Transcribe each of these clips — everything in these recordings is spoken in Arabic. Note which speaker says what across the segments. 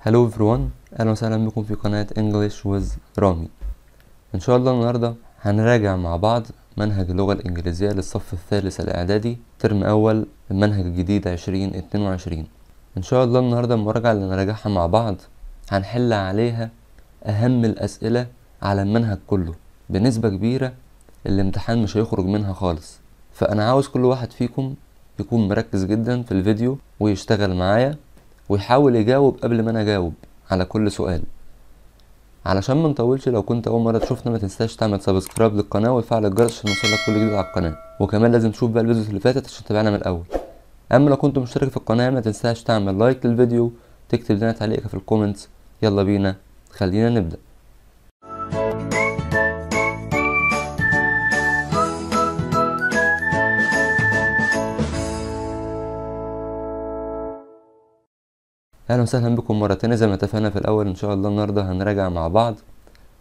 Speaker 1: هلو everyone، اهلا وسهلا بكم في قناة English with رامي. ان شاء الله النهاردة هنراجع مع بعض منهج اللغة الانجليزية للصف الثالث الاعدادي ترم اول، المنهج الجديد 2022. ان شاء الله النهاردة المراجعة اللي نراجعها مع بعض هنحل عليها اهم الاسئلة على المنهج كله بنسبة كبيرة. الامتحان مش هيخرج منها خالص، فانا عاوز كل واحد فيكم يكون مركز جدا في الفيديو ويشتغل معايا ويحاول يجاوب قبل ما انا اجاوب على كل سؤال. علشان ما نطولش، لو كنت اول مره تشوفنا ما تنساش تعمل سبسكرايب للقناه وتفعل الجرس عشان يوصلك كل جديد على القناه، وكمان لازم تشوف بقى الفيديوز اللي فاتت عشان تتابعنا من الاول. اما لو كنت مشترك في القناه ما تنساش تعمل لايك للفيديو، تكتب لنا تعليقك في الكومنتس. يلا بينا، خلينا نبدا. اهلا وسهلا بكم مره تانية. زي ما اتفقنا في الاول، ان شاء الله النهارده هنراجع مع بعض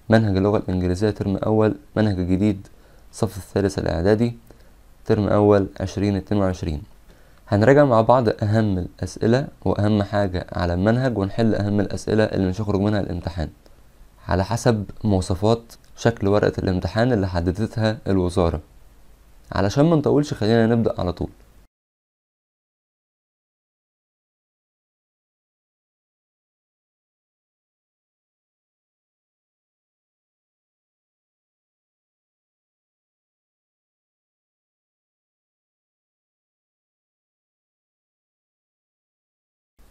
Speaker 1: منهج اللغه الانجليزيه ترم اول، منهج جديد، الصف الثالث الاعدادي ترم اول 2022. هنراجع مع بعض اهم الاسئله واهم حاجه على المنهج، ونحل اهم الاسئله اللي مش هيخرج منها الامتحان على حسب مواصفات شكل ورقه الامتحان اللي حددتها الوزاره. علشان ما نطولش خلينا نبدا على طول.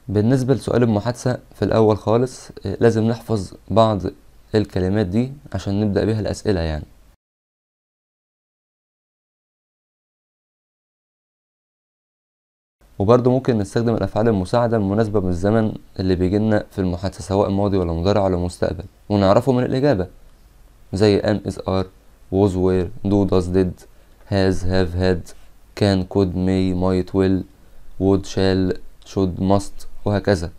Speaker 1: بالنسبه لسؤال المحادثه في الاول خالص، لازم نحفظ بعض الكلمات دي عشان نبدا بيها الاسئله يعني. وبرضه ممكن نستخدم الافعال المساعده المناسبه بالزمن اللي بيجيلنا في المحادثه، سواء ماضي ولا مضارع ولا مستقبل، ونعرفه من الاجابه، زي am is are was were do does did has have had can could may might will would shall should must وهكذا.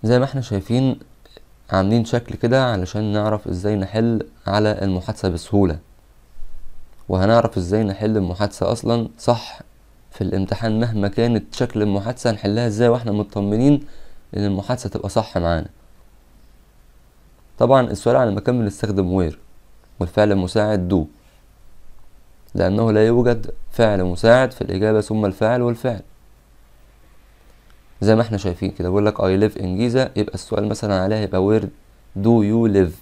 Speaker 1: زي ما احنا شايفين عاملين شكل كده علشان نعرف ازاي نحل على المحادثة بسهولة، وهنعرف ازاي نحل المحادثة اصلا صح في الامتحان. مهما كانت شكل المحادثة هنحلها ازاي واحنا مطمنين ان المحادثة تبقى صح معانا. طبعا السؤال على مكان بنستخدم where والفعل المساعد do، لأنه لا يوجد فعل مساعد في الإجابة ثم الفاعل والفعل. زي ما احنا شايفين كده، بقول لك I live in Giza، يبقى السؤال مثلا عليها يبقى where do you live.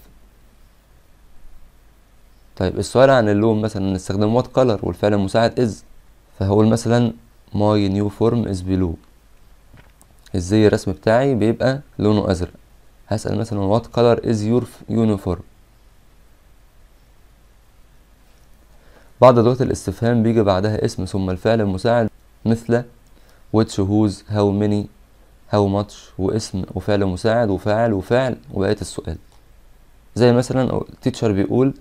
Speaker 1: طيب السؤال عن اللون مثلا نستخدم what color والفعل المساعد is، فهقول مثلا my new form is blue، الزي الرسم بتاعي بيبقى لونه أزرق. هسأل مثلا what color is your uniform. بعض أدوات الاستفهام بيجي بعدها اسم ثم الفعل المساعد، مثل which whose how many how much، واسم وفعل مساعد وفاعل وفعل وبقية السؤال. زي مثلا teacher بيقول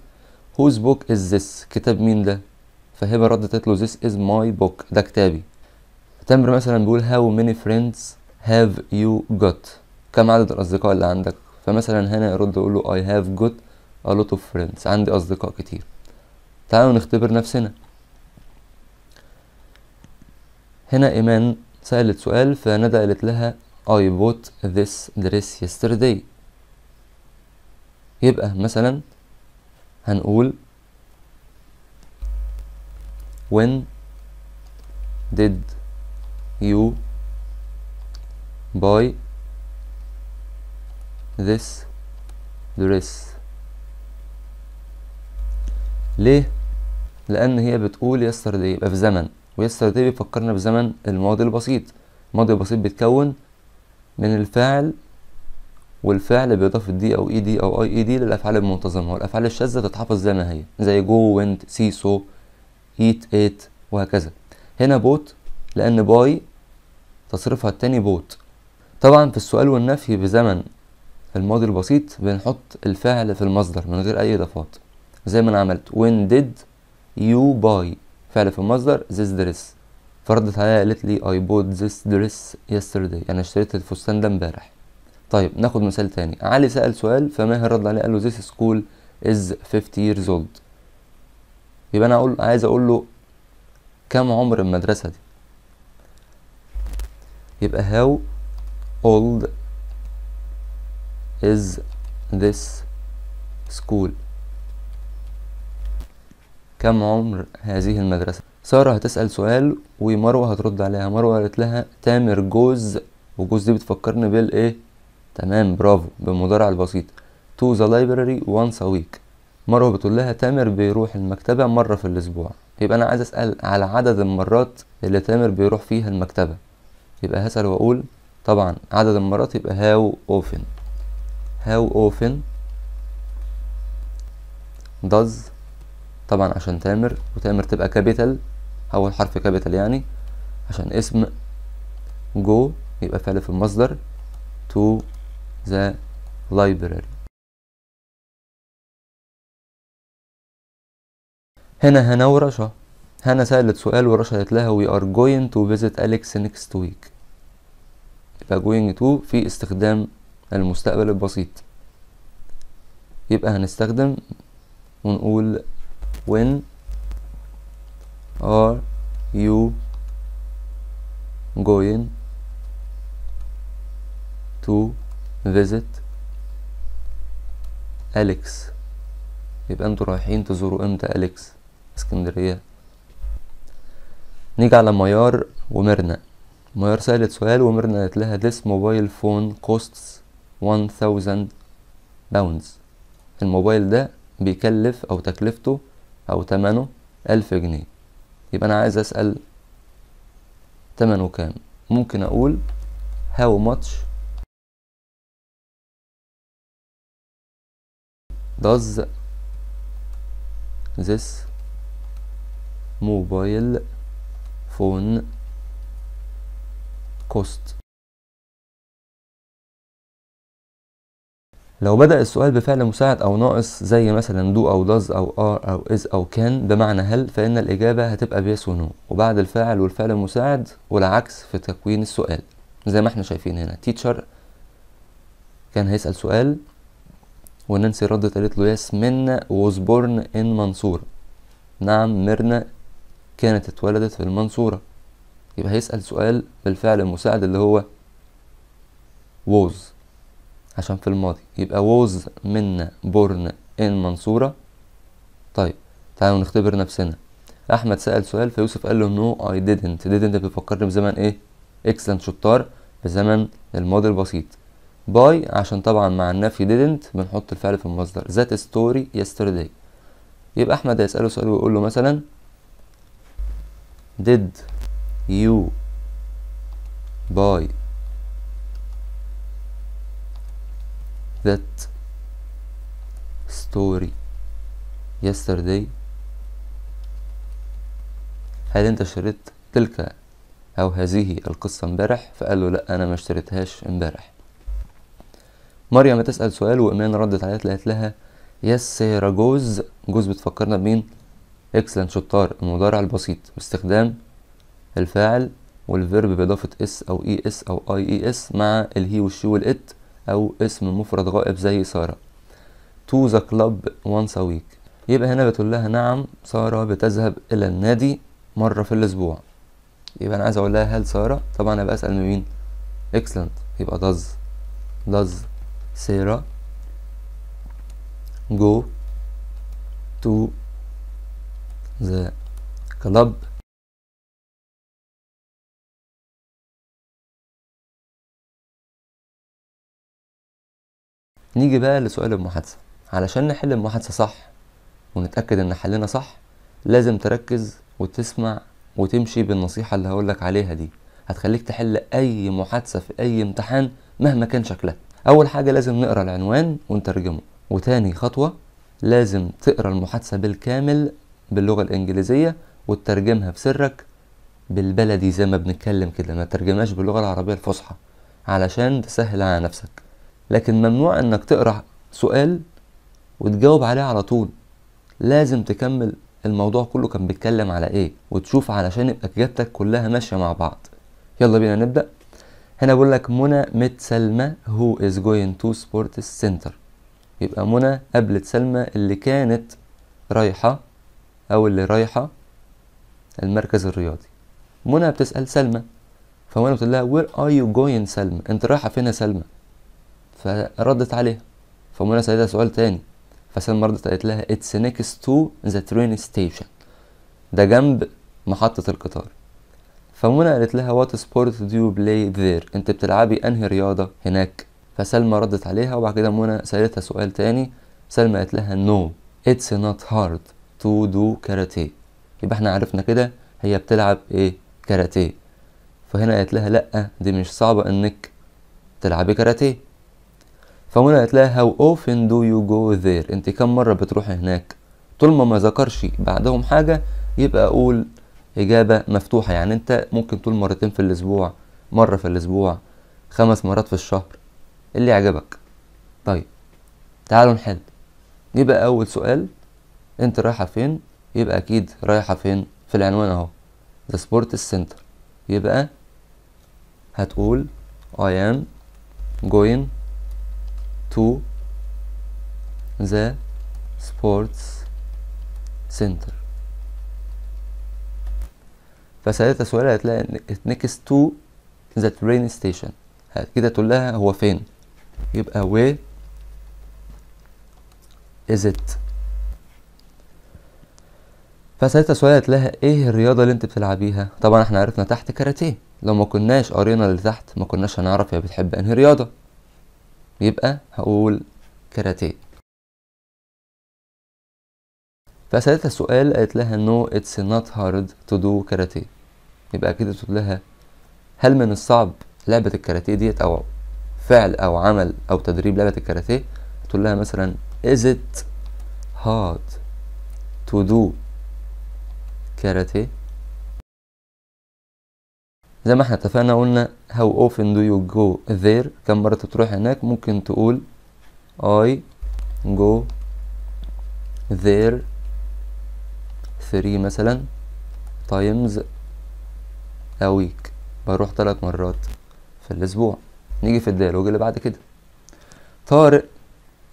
Speaker 1: whose book is this، كتاب مين ده؟ فهبة ردت له this is my book، ده كتابي. تامر مثلا بيقول how many friends have you got، كم عدد الأصدقاء اللي عندك؟ فمثلا هنا يرد يقول له I have got a lot of friends، عندي أصدقاء كتير. تعالوا نختبر نفسنا. هنا إيمان سألت سؤال، فندى قالت لها I bought this dress yesterday. يبقى مثلا هنقول when did you buy this dress. ليه؟ لأن هي بتقول yesterday، يبقى في زمن، وyesterday بيفكرنا بزمن الماضي البسيط. الماضي البسيط بيتكون من الفاعل والفعل بإضافة دي أو اي دي أو اي دي للأفعال المنتظمة، والأفعال الشاذة تتحفظ زي ما هي، زي go went see saw eat ate وهكذا. هنا بوت لأن باي تصريفها التاني بوت. طبعا في السؤال والنفي بزمن الماضي البسيط بنحط الفعل في المصدر من غير أي إضافات، زي ما أنا عملت when did you buy، فعل في المصدر this dress. فردت عليها قالت لي I bought this dress yesterday، أنا اشتريت الفستان ده امبارح. طيب ناخد مثال تاني. علي سأل سؤال فماهر رد عليه قال له this school is 50 years old. يبقى انا عايز اقول له كم عمر المدرسة دي. يبقى how old is this school؟ كم عمر هذه المدرسة؟ سارة هتسأل سؤال ومروة هترد عليها. مروة قالت لها تامر جوز، وجوز دي بتفكرني بالايه؟ تمام، برافو، بالمضارع البسيط. to the library once a week. مروة بتقول لها تامر بيروح المكتبة مرة في الأسبوع. يبقى أنا عايز أسأل على عدد المرات اللي تامر بيروح فيها المكتبة. يبقى هسأل وأقول طبعا عدد المرات يبقى how often. how often does، طبعا عشان تامر، وتامر تبقى كابيتال، أول حرف كابيتال يعني، عشان اسم go يبقى فعل في المصدر to the library. هنا هنا ورشا. هنا سألت سؤال ورشا قالت لها we are going to visit Alex next week. يبقى going to في استخدام المستقبل البسيط، يبقى هنستخدم ونقول when are you going to visit Alex؟ يبقى انتوا رايحين تزوروا امتى أليكس؟ اسكندرية. نيجي على ميار وميرنا. ميار سألت سؤال وميرنا قالت لها this mobile phone costs 1000 pounds. الموبايل ده بيكلف او تكلفته او تمنه 1000 جنيه. يبقى انا عايز اسأل تمنه كام. ممكن اقول how much does this mobile phone cost؟ لو بدأ السؤال بفعل مساعد او ناقص زي مثلا do او does او are او is او can بمعنى هل، فإن الإجابة هتبقى yes و no وبعد الفاعل والفعل المساعد، والعكس في تكوين السؤال زي ما احنا شايفين هنا. teacher كان هيسأل سؤال ونانسي ردت قالت له yes ميرنا was born in منصورة. نعم ميرنا كانت اتولدت في المنصورة. يبقى هيسأل سؤال بالفعل المساعد اللي هو was عشان في الماضي، يبقى was منا born in منصورة. طيب تعالوا نختبر نفسنا. احمد سأل سؤال فيوسف قال له no I didn't. بيفكرني بزمن ايه؟ excellent، شطار، بزمن الماضي البسيط. باي عشان طبعا مع النفي didn't بنحط الفعل في المصدر. that story yesterday. يبقى احمد هيسأله سؤال ويقول له مثلا did you buy that story yesterday؟ هل انت اشتريت تلك او هذه القصة امبارح؟ فقال له لا انا ما اشتريتهاش امبارح. مريم تسأل سؤال وإيمان ردت عليها قالت لها يس سارة جوز. جوز بتفكرنا بمين؟ اكسلنت، شطار، المضارع البسيط باستخدام الفاعل والفيرب بإضافة اس أو اي اس أو اي اي اس مع الهي والشي والات أو اسم مفرد غائب زي سارة. to the club once a week. يبقى هنا بتقول لها نعم سارة بتذهب إلى النادي مرة في الأسبوع. يبقى أنا عايز أقول لها هل سارة؟ طبعا أنا بسأل مين؟ اكسلنت، يبقى does سارة go to the club نيجي بقى لسؤال المحادثة. علشان نحل المحادثة صح ونتأكد ان حلنا صح لازم تركز وتسمع وتمشي بالنصيحة اللي هقولك عليها دي، هتخليك تحل اي محادثة في اي امتحان مهما كان شكلها. اول حاجة لازم نقرأ العنوان ونترجمه، وتاني خطوة لازم تقرأ المحادثة بالكامل باللغة الانجليزية وتترجمها بسرك بالبلدي زي ما بنتكلم كده، ما ترجمهاش باللغة العربية الفصحى علشان تسهل على نفسك. لكن ممنوع انك تقرأ سؤال وتجاوب عليه على طول، لازم تكمل الموضوع كله كان بيتكلم على ايه وتشوف علشان يبقى اجابتك كلها ماشية مع بعض. يلا بينا نبدأ. هنا بقول لك منى مت سلمى who is going to sports center. يبقى منى قابلت سلمى اللي كانت رايحة او اللي رايحة المركز الرياضي. منى بتسأل سلمى، فمنى بتقول لها where are you going سلمى، انت رايحة فين يا سلمى؟ فردت عليها، فمنى سألتها سؤال تاني، فسلمى ردت قالت لها it's next to the train station، ده جنب محطة القطار. فمنى قالت لها what sport do you play there، انت بتلعبي انهي رياضة هناك؟ فسلمى ردت عليها، وبعد كده منى سألتها سؤال تاني، سلمى قالت لها no it's not hard to do karate، يبقى احنا عرفنا كده هي بتلعب ايه؟ كاراتيه. فهنا قالت لها لأ دي مش صعبة انك تلعبي كاراتيه. فمنى قالت لها how often do you go there، انت كم مرة بتروحي هناك؟ طول ما ذكرش بعدهم حاجة يبقى اقول اجابة مفتوحة، يعني انت ممكن تقول مرتين في الاسبوع، مرة في الاسبوع، 5 مرات في الشهر، اللي يعجبك. طيب تعالوا نحل. يبقى اول سؤال انت رايحة فين، يبقى اكيد رايحة فين في العنوان اهو the sports center، يبقى هتقول I am going to the sports center. فسألتها سؤال هتلاقي next to the train station، كده تقول لها هو فين، يبقى where is it. فسألتها سؤال هتلاقيها ايه الرياضة اللي انت بتلعبيها؟ طبعا احنا عرفنا تحت كاراتيه، لو ما كناش قرينا اللي تحت ما كناش هنعرف هي بتحب انهي رياضة، يبقى هقول كاراتيه. فسألتها السؤال قالت لها no it's not hard to do karate، يبقى كده تقول لها هل من الصعب لعبة الكاراتيه ديت او فعل او عمل او تدريب لعبة الكاراتيه؟ تقول لها مثلا is it hard to do karate. زي ما احنا اتفقنا قلنا how often do you go there، كم مرة تروح هناك؟ ممكن تقول I go there 3 مثلا times a week، بروح 3 مرات في الاسبوع. نيجي في الديالوج اللي بعد كده. طارق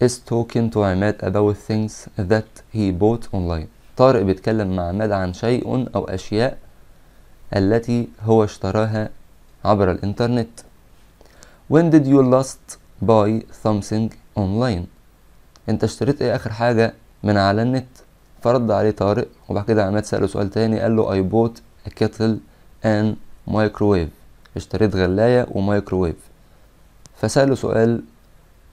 Speaker 1: is talking to عماد about things that he bought online، طارق بيتكلم مع عماد عن شيء او اشياء التي هو اشتراها عبر الانترنت. when did you last buy something online، انت اشتريت ايه اخر حاجة من على النت؟ فرد عليه طارق، وبعد كده عماد سأله سؤال تاني قال له I bought a kettle and microwave، اشتريت غلاية ومايكروويف. فسأله سؤال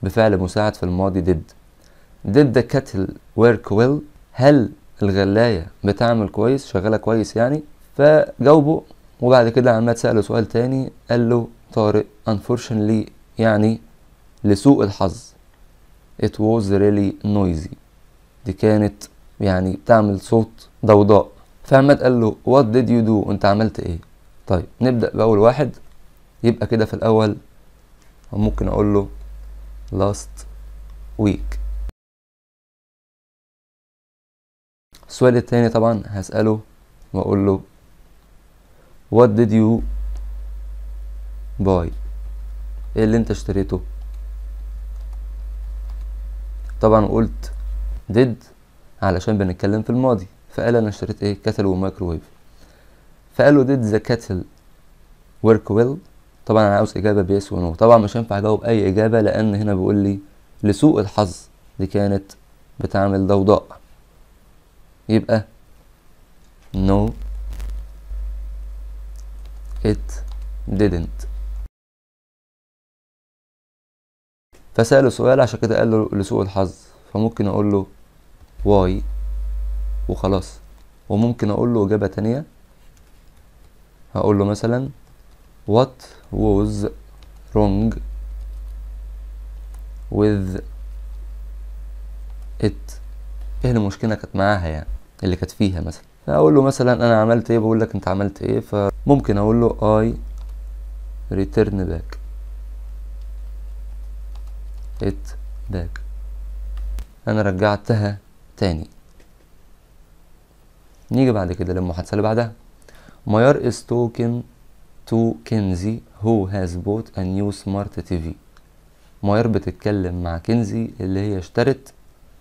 Speaker 1: بفعل مساعد في الماضي did the kettle work well، هل الغلاية بتعمل كويس، شغالة كويس يعني؟ فجاوبه. وبعد كده عماد سأله سؤال تاني قال له طارق unfortunately، يعني لسوء الحظ it was really noisy، دي كانت يعني بتعمل صوت ضوضاء. فعماد قال له what did you do، انت عملت ايه؟ طيب نبدأ بأول واحد. يبقى كده في الأول ممكن أقول له last week. السؤال التاني طبعا هسأله وأقول له what did you buy، ايه اللي انت اشتريته؟ طبعا قلت did علشان بنتكلم في الماضي، فقال انا اشتريت ايه؟ كاتل ومايكروويف. فقال له did the kettle work well، طبعا انا عاوز اجابه بيس ونو، طبعا مش هينفع اجاوب اي اجابه لان هنا بيقول لي لسوء الحظ دي كانت بتعمل ضوضاء، يبقى no it didn't. فسأله سؤال عشان كده قال له لسوء الحظ، فممكن اقول له why وخلاص. وممكن اقول له اجابة تانية، هقول له مثلا what was wrong with it، ايه المشكلة كانت معاها يعني اللي كانت فيها مثلا. فاقول له مثلا انا عملت ايه، بقول لك انت عملت ايه، فممكن اقول له I return back it back، انا رجعتها تاني. نيجي بعد كده للمحادثة اللي بعدها. ميار is talking to كنزي who has bought a new smart TV، ميار بتتكلم مع كنزي اللي هي اشترت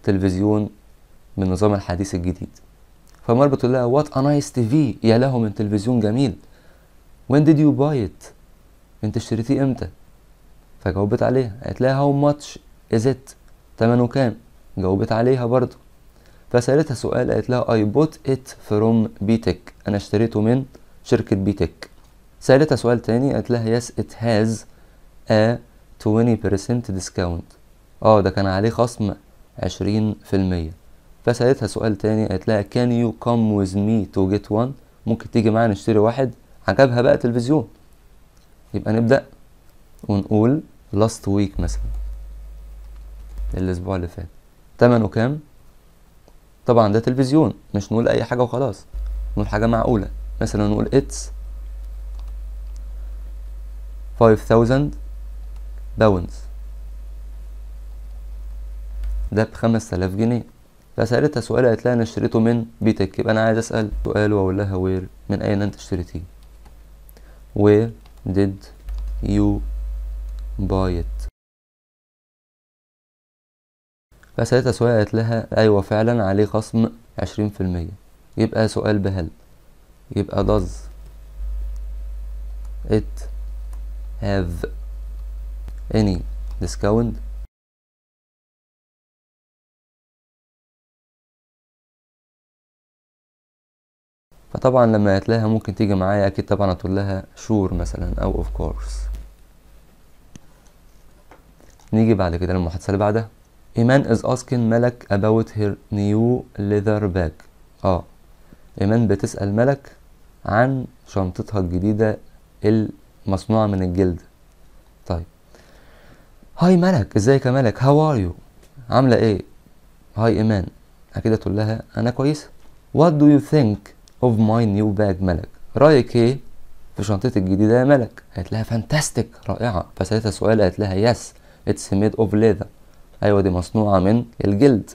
Speaker 1: تلفزيون بالنظام الحديث الجديد. فمار بتقول لها what a nice TV، يا له من تلفزيون جميل. when did you buy it، انت اشتريتيه امتى؟ فجاوبت عليها، قالت لها how much is it، تمنه كام؟ جاوبت عليها برضو. فسألتها سؤال، قالت لها I bought it from بيتك، انا اشتريته من شركة بيتك. سألتها سؤال تاني، قالت لها yes it has a 20% discount، ده كان عليه خصم 20%. فسألتها سؤال تاني، قالت لها can you come with me to get one، ممكن تيجي معانا نشتري واحد. عجبها بقى تلفزيون. يبقى نبدأ ونقول last week مثلا، الاسبوع اللي فات، تمنه كام؟ طبعا ده تلفزيون، مش نقول اي حاجة وخلاص، نقول حاجة معقولة. مثلا نقول it's 5000 pounds، ده ب5000 جنيه. فسألتها سؤال، قالت لها انا اشتريته من بيتك. يبقى انا عايز اسأل سؤال واقول لها where، من اين انت اشتريتيه. where did you buy it. فسألتها سؤال، قالت لها ايوه فعلا عليه خصم 20%. يبقى سؤال بهل، يبقى does it have any discount. فطبعا لما قالت لها ممكن تيجي معايا، اكيد طبعا هتقول لها sure مثلا او of course. نيجي بعد كده للمحادثة اللي بعدها. إيمان is asking ملك about her new leather bag. إيمان بتسأل ملك عن شنطتها الجديدة المصنوعة من الجلد. طيب، هاي ملك، ازيك يا ملك، هاو ار يو، عاملة ايه؟ هاي إيمان، أكيد تقول لها أنا كويسة. what do you think of my new bag ملك، رأيك ايه في شنطتي الجديدة يا ملك؟ قالت لها فانتاستيك، رائعة. فسألتها سؤال، قالت لها yes it's made of leather، أيوة دي مصنوعة من الجلد.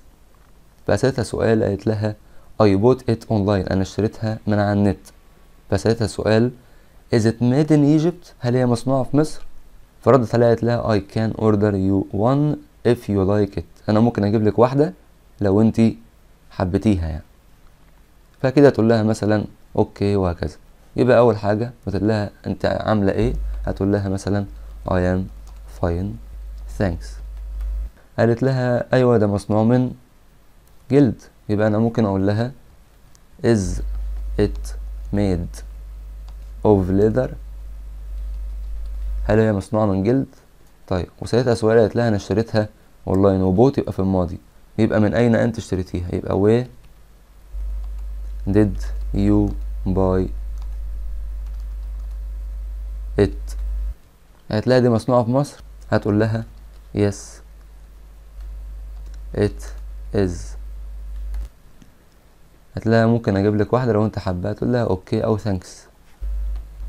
Speaker 1: فسألتها سؤال، قالت لها I bought it online، أنا اشتريتها من على النت. فسألتها سؤال is it made in Egypt، هل هي مصنوعة في مصر؟ فردت عليها قالت لها I can order you one if you like it، أنا ممكن أجيب لك واحدة لو أنتي حبيتيها يعني. فكده تقول لها مثلا أوكي وهكذا. يبقى أول حاجة بتقول لها أنت عاملة إيه، هتقول لها مثلا I am fine thanks. قالت لها أيوة ده مصنوع من جلد، يبقى أنا ممكن أقول لها is it made of leather، هل هي مصنوعة من جلد؟ طيب، وسألتها سؤال، قالت لها أنا اشتريتها أونلاين، وبوت يبقى في الماضي، يبقى من أين أنت اشتريتيها، يبقى where did you buy it. قالت لها دي مصنوعة في مصر، هتقول لها yes it is. قالت لها ممكن أجيب لك واحدة لو أنت حابة، تقول لها أوكي أو thanks،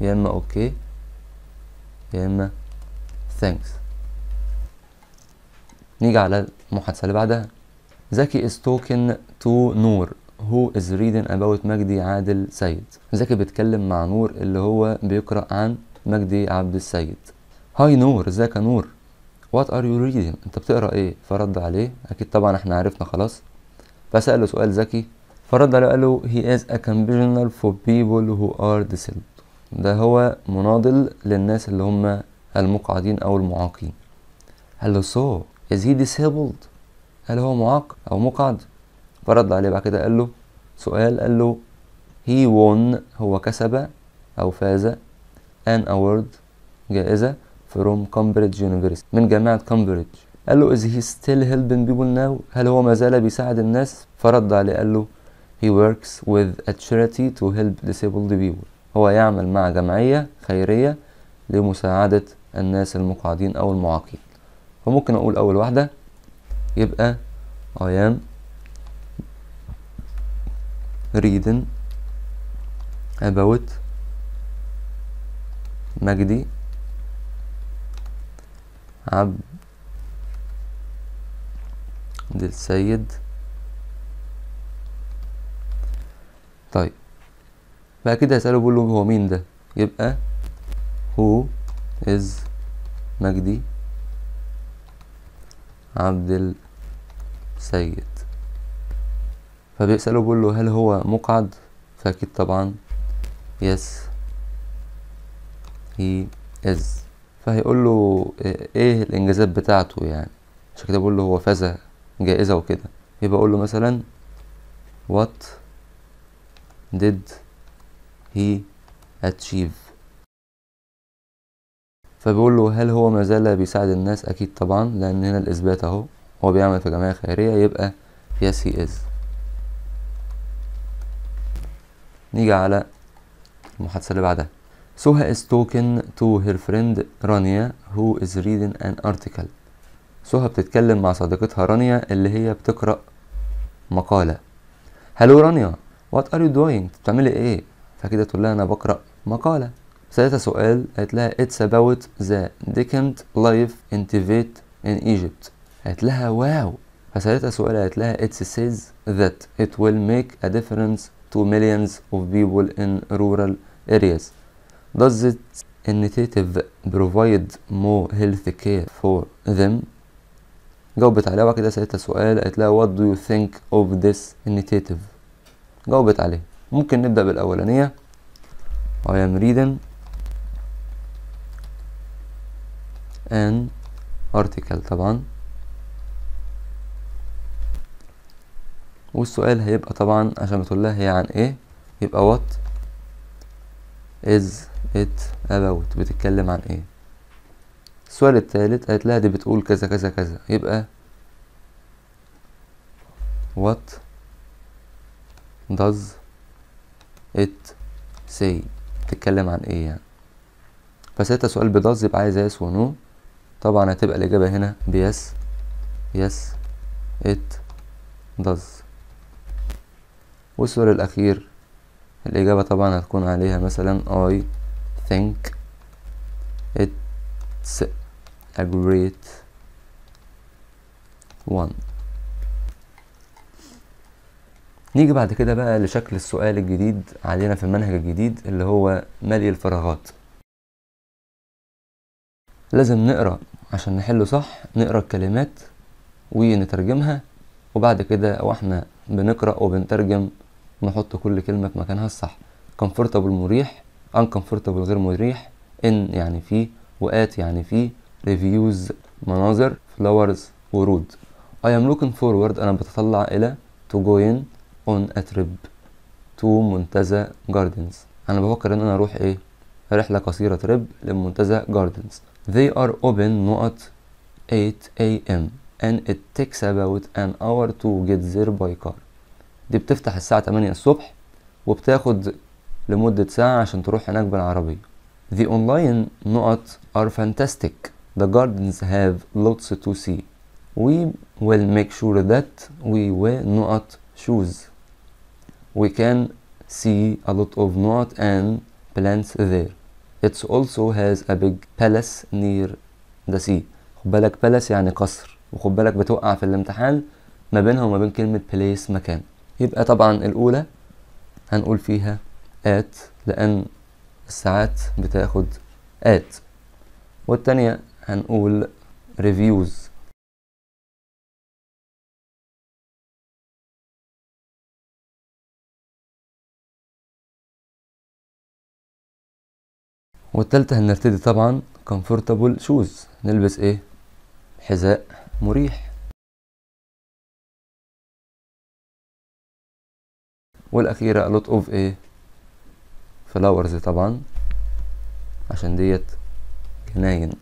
Speaker 1: يا إما أوكي يا إما thanks. نيجي على المحادثة اللي بعدها. زكي is talking to نور who is reading about مجدي عادل سيد. زكي بيتكلم مع نور اللي هو بيقرأ عن مجدي عبد السيد. هاي نور، ازيك يا نور، what are you reading، انت بتقرأ ايه؟ فرد عليه، اكيد طبعا احنا عرفنا خلاص. فسأله سؤال زكي، فرد عليه قال له he is a campaigner for people who are disabled، ده هو مناضل للناس اللي هم المقعدين او المعاقين. قال له so is he disabled، هل هو معاق او مقعد؟ فرد عليه بعد كده قال له سؤال، قال له he won، هو كسب او فاز an award، جائزة from Cambridge University، من جامعة كامبريدج. قال له is he still helping people now، هل هو ما زال بيساعد الناس؟ فرد عليه قال له he works with a charity to help disabled people، هو يعمل مع جمعية خيرية لمساعدة الناس المقعدين أو المعاقين. فممكن أقول أول واحدة يبقى I am reading about مجدي عبد السيد. طيب، بقى كده هسأله بقول له هو مين ده، يبقى who is مجدي عبد السيد. فبيسأله بيقول له هل هو مقعد؟ فأكيد طبعا yes he is. فهيقول له ايه الانجازات بتاعته يعني، عشان كده بقول له هو فاز جائزة وكده. يبقى اقول له مثلا what did he achieve؟ فبيقول له هل هو مازال بيساعد الناس؟ اكيد طبعا، لان هنا الاثبات اهو، هو بيعمل في جمعية خيرية، يبقى yes he is. نيجي على المحادثة اللي بعدها. سهى is talking to her friend رانيا who is reading an article. سهى بتتكلم مع صديقتها رانيا اللي هي بتقرأ مقالة. هلو رانيا what are you doing؟ بتعملي ايه؟ فكده تقول لها انا بقرأ مقالة. سألتها سؤال، قالت لها it's about the decent life in Tibet in Egypt. قالت لها واو. فسألتها سؤال، قالت لها it says that it will make a difference to millions of people in rural areas. Does it initiative provide more health care for them؟ جاوبت عليها. وبعد كده سألتها سؤال، قالت لها what do you think of this initiative؟ جاوبت عليه. ممكن نبدأ بالأولانية. I am reading an article طبعا، والسؤال هيبقى طبعا عشان بتقول لها هي عن ايه، يبقى what is it about؟ بتتكلم عن ايه. السؤال الثالث قالت لها دي بتقول كذا كذا كذا، يبقى what does it say؟ بتتكلم عن ايه يعني. فسألتها سؤال بداز، يبقى عايز yes و no. طبعا هتبقى الإجابة هنا بيس yes it does. والسؤال الأخير الإجابة طبعا هتكون عليها مثلا I think it's a great one. نيجي بعد كده بقى لشكل السؤال الجديد علينا في المنهج الجديد اللي هو ملء الفراغات. لازم نقرأ عشان نحله صح، نقرأ الكلمات ونترجمها، وبعد كده واحنا بنقرأ وبنترجم نحط كل كلمة في مكانها الصح. comfortable مريح، uncomfortable غير مريح، in يعني فيه، وآت يعني فيه، reviews مناظر، flowers ورود. I am looking forward أنا بتطلع إلى to going on a trip to منتزه gardens. أنا بفكر إن أنا أروح إيه؟ رحلة قصيرة تريب لمنتزه gardens. They are open at 8 AM and it takes about an hour to get there by car. دي بتفتح الساعة 8 الصبح وبتاخد لمدة ساعة عشان تروح هناك بالعربية. The online نقط are fantastic. The gardens have lots to see. We will make sure that we will not choose. We can see a lot of نقط and plants there. It also has a big palace near the sea. خد بالك palace يعني قصر، وخد بالك بتوقع في الامتحان ما بينها وما بين كلمة place مكان. يبقى طبعا الأولى هنقول فيها at لأن الساعات بتاخد at، والتانية هنقول reviews. والتالتة هنرتدي طبعا comfortable shoes، نلبس ايه؟ حذاء مريح. والأخيرة a lot of ايه؟ flowers طبعا عشان ديت جناين.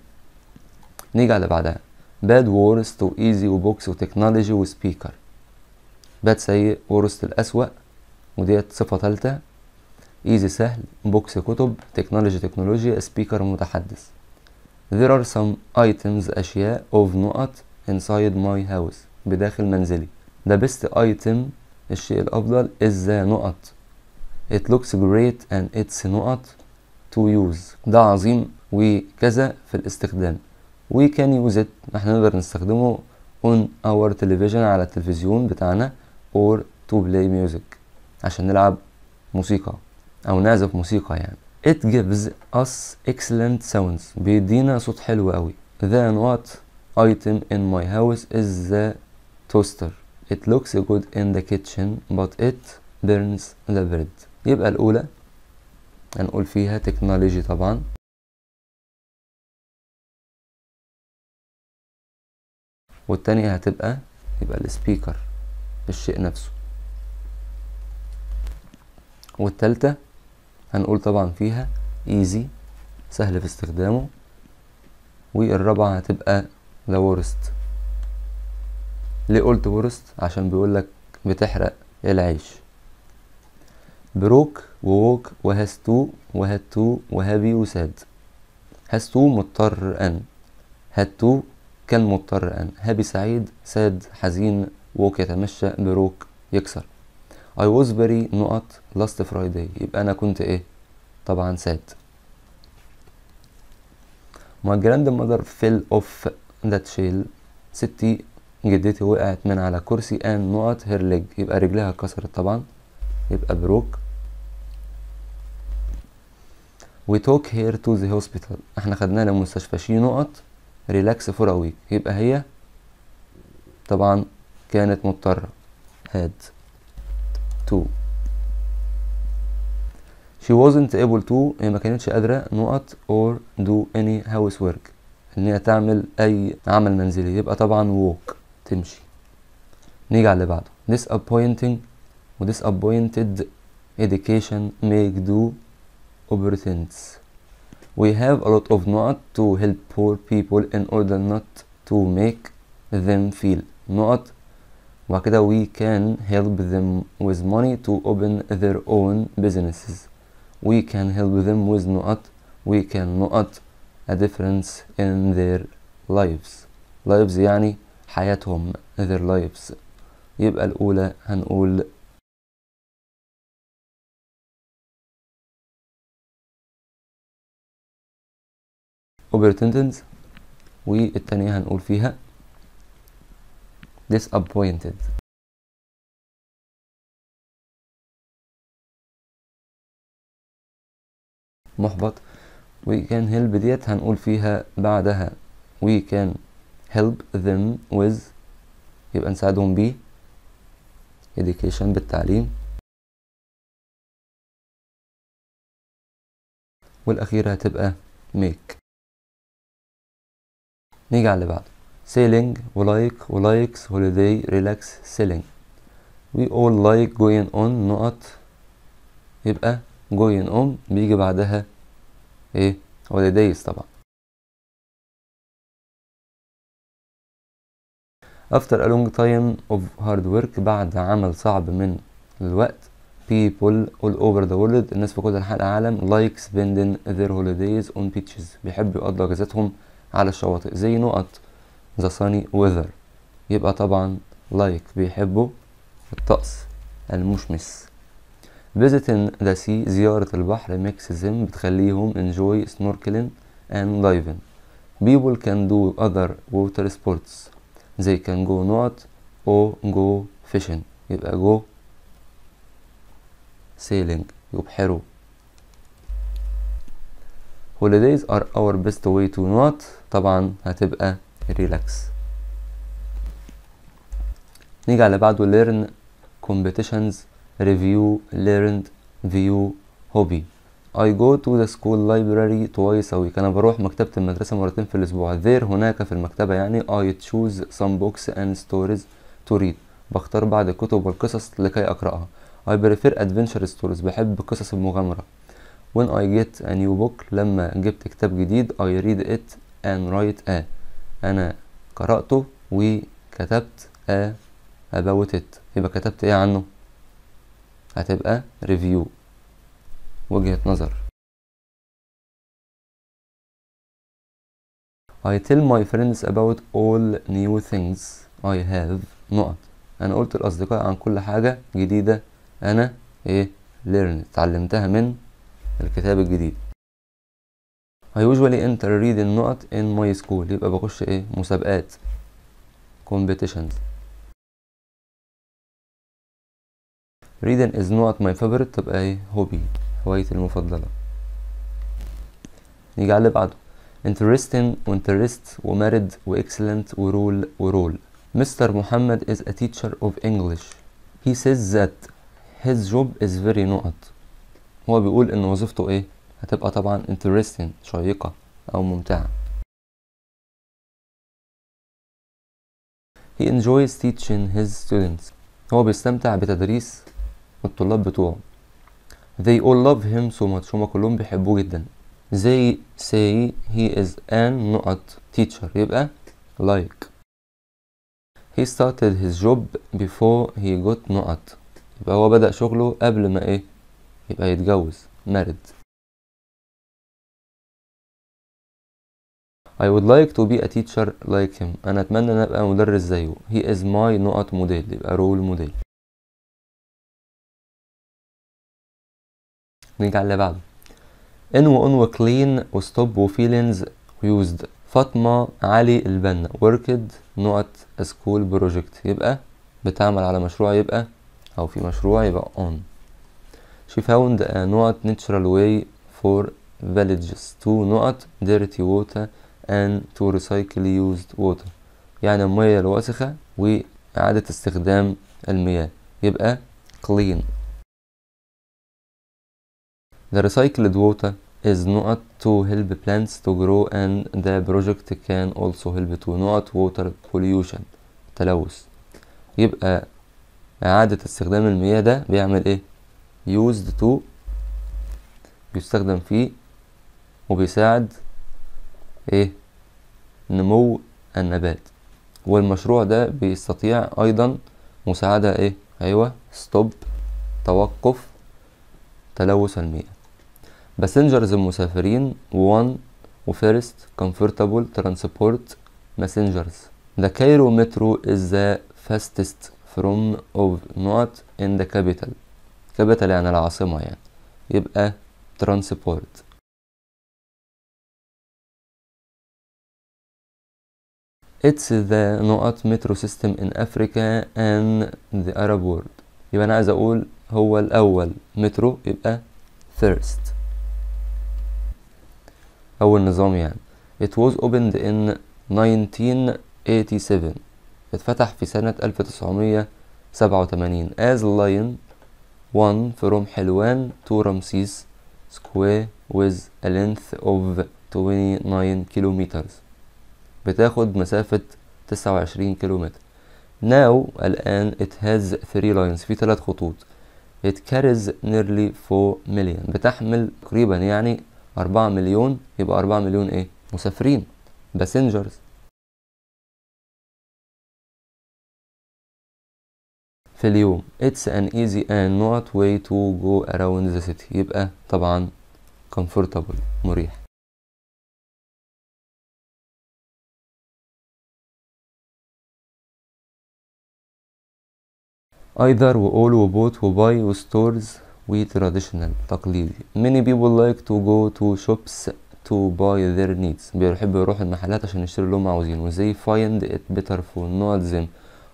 Speaker 1: نيجي على بعدها bad worst و easy وبوكس وتكنولوجي وسبيكر. bad سيء، worst الأسوأ وديت صفة تالتة، easy سهل، بوكس كتب، تكنولوجي تكنولوجيا، سبيكر متحدث. there are some items أشياء of نقط inside my house بداخل منزلي. the best item الشيء الأفضل is the نقط it looks great and it's نقط to use ده عظيم وكذا في الاستخدام. we can use it احنا نقدر نستخدمه on our television على التلفزيون بتاعنا or to play music عشان نلعب موسيقى أو نعزف موسيقى يعني. it gives us excellent sounds بيدينا صوت حلو قوي. the نقط item in my house is the toaster it looks good in the kitchen but it burns the bread. يبقى الأولى هنقول فيها تكنولوجي طبعا، والتانية هتبقى يبقى السبيكر الشيء نفسه، والتالتة هنقول طبعا فيها easy سهل في استخدامه، والرابعة هتبقى the worst. ليه قلت worst؟ عشان بيقولك بتحرق العيش. بروك ووك وهاز تو وهاد تو وهابي وساد. هاز تو مضطر أن، هاد تو كان مضطر أن، هابي سعيد، ساد حزين، ووك يتمشى، بروك يكسر. I was very نقط last Friday، يبقى أنا كنت إيه؟ طبعا ساد. My grandmother fell off that shell. ستي جدتي وقعت من على كرسي and نقط her leg، يبقى رجلها اتكسرت طبعا، يبقى بروك. We took her to the hospital. احنا خدناها للمستشفى شي نقط relax for a week، يبقى هي طبعا كانت مضطرة had to. She wasn't able to، هي ما كانتش قادرة نقط or do any housework، ان هي تعمل اي عمل منزلي، يبقى طبعا walk تمشي. نيجي على اللي بعده disappointing و disappointed education make do opportunities. We have a lot of نقط to help poor people in order not to make them feel نقط، وبعد كده we can help them with money to open their own businesses. We can help them with نقط we can نقط a difference in their lives. lives يعني حياتهم their lives، يبقى الأولى هنقول opportunities، والتانية هنقول فيها disappointed. محبط. we can help ديت هنقول فيها بعدها we can help them with، يبقى نساعدهم بيه education بالتعليم، والأخيرة هتبقى make. نيجي على اللي بعده sailing ولايك ولايكس holiday relax sailing. we all like going on نقط، يبقى going on بيجي بعدها ايه holidays طبعا. after a long time of hard work بعد عمل صعب من الوقت people all over the world الناس في كل أنحاء العالم like spending their holidays on beaches بيحبوا يقضوا اجازتهم على الشواطئ زي نقط the sunny weather، يبقى طبعا like بيحبوا الطقس المشمس. visiting the sea زيارة البحر makes them بتخليهم enjoy snorkeling and diving. people can do other water sports they can go نقط or go fishing، يبقى go sailing يبحروا. holidays are our best way to نقط، طبعا هتبقى relax. نيجي على بعده learn competitions review learned view hobby. I go to the school library twice a week. أنا بروح مكتبة المدرسة مرتين في الأسبوع. there هناك في المكتبة يعني I choose some books and stories to read. بختار بعض الكتب والقصص لكي أقرأها. I prefer adventure stories. بحب قصص المغامرة. when I get a new book لما جبت كتاب جديد I read it and write a أنا قرأته وكتبت a about it، يبقى كتبت ايه عنه؟ هتبقى review وجهة نظر. I tell my friends about all new things I have نقط، انا قلت للاصدقاء عن كل حاجة جديدة انا ايه learn اتعلمتها من الكتاب الجديد. I usually enter reading نقط in my school، يبقى بخش ايه مسابقات competitions. reading is not my favorite تبقى ايه hobby هوايتي المفضلة. نيجي على اللي بعده interesting و interest و married و excellent و rule و role. Mr. Muhammad is a teacher of English. He says that his job is very نقط. هو بيقول ان وظيفته ايه؟ هتبقى طبعا interesting شيقة او ممتعة. He enjoys teaching his students. هو بيستمتع بتدريس الطلاب بتوعه. They all love him so much. هما كلهم بيحبوه جدا. They say he is an نقط teacher. يبقى like. He started his job before he got نقط. يبقى هو بدأ شغله قبل ما ايه؟ يبقى يتجوز married. I would like to be a teacher like him. أنا أتمنى أن أبقى مدرس زيه. He is my نقط موديل. يبقى role موديل. نيجي على اللي بعده. إن وأن clean وstop وفيلينز used. فاطمة علي البنا worked نقط a school project. يبقى بتعمل على مشروع، يبقى أو في مشروع يبقى on. She found a نقط natural way for villages to نقط dirty water and to recycle used water. يعني المياه الوسخة وإعادة استخدام المياه. يبقى clean. The recycled water is نقط to help plants to grow and the project can also help to نقط water pollution تلوث. يبقى إعادة استخدام المياه ده بيعمل إيه؟ used to بيستخدم فيه وبيساعد إيه؟ نمو النبات. والمشروع ده بيستطيع أيضا مساعدة إيه؟ أيوة stop توقف تلوث المياه. passengers المسافرين one وفيرست comfortable transport passengers. The Cairo metro is the fastest from of not in the capital. capital يعني العاصمة يعني. يبقى transport. It's the نقط metro system in Africa and the Arab world. يبقى أنا عايز أقول هو الأول مترو، يبقى first أول نظام يعني. It was opened in 1987. اتفتح في سنة 1987 as line 1 from حلوان to Ramses Square with a length of 29 kilometers. بتاخد مسافة 29 كيلومتر. Now الآن it has 3 lines. في 3 خطوط. It carries nearly 4 million. بتحمل تقريبا يعني 4 مليون. يبقى 4 مليون ايه؟ مسافرين passengers. في اليوم it's an easy and not way to go around the city. يبقى طبعا comfortable مريح. either و all و both و buy و stores و traditional تقليدي. many people like to go to shops to buy their needs. بيحبوا يروحوا المحلات عشان يشتروا اللي هم عاوزينه. they find it better for not them.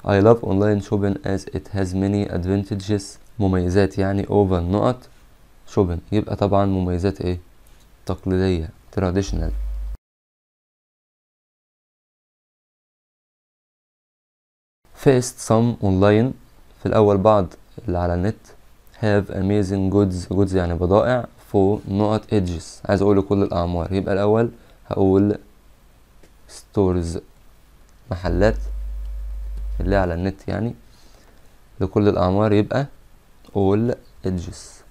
Speaker 1: I love online shopping as it has many advantages. مميزات يعني over نقط shopping. يبقى طبعا مميزات ايه؟ تقليدية traditional. first some online. في الأول بعض اللي على النت have amazing goods يعني بضائع for نقط ages. عايز أقول لكل الأعمار. يبقى الأول هقول stores محلات اللي على النت يعني لكل الأعمار. يبقى all ages.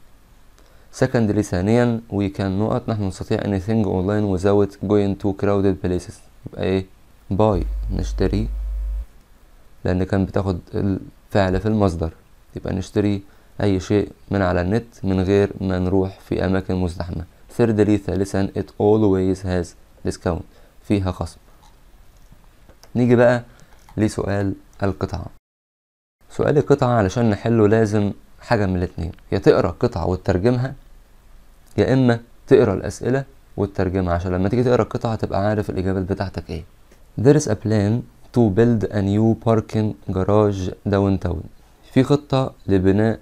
Speaker 1: secondly ثانيا we can نقط نحن نستطيع anything online without going to crowded places. يبقى ايه؟ buy نشتري لأن كان بتاخد الفعل في المصدر. يبقى نشتري أي شيء من على النت من غير ما نروح في أماكن مزدحمة. thirdly ثالثا it always has discount فيها خصم. نيجي بقى لسؤال القطعة. سؤال القطعة علشان نحله لازم حاجة من الاتنين، يا تقرأ القطعة وتترجمها يا إما تقرأ الأسئلة وتترجمها عشان لما تيجي تقرأ القطعة تبقى عارف الإجابات بتاعتك إيه. There is a plan to build a new parking garage downtown. في خطة لبناء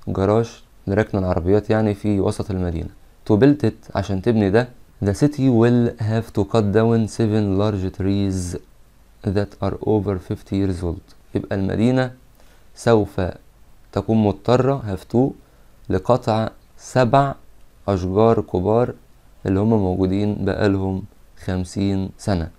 Speaker 1: جراج لركن العربيات يعني في وسط المدينة. To build it عشان تبني ده the city will have to cut down 7 large trees that are over 50 years old. يبقى المدينة سوف تكون مضطرة have to لقطع 7 أشجار كبار اللي هم موجودين بقالهم 50 سنة.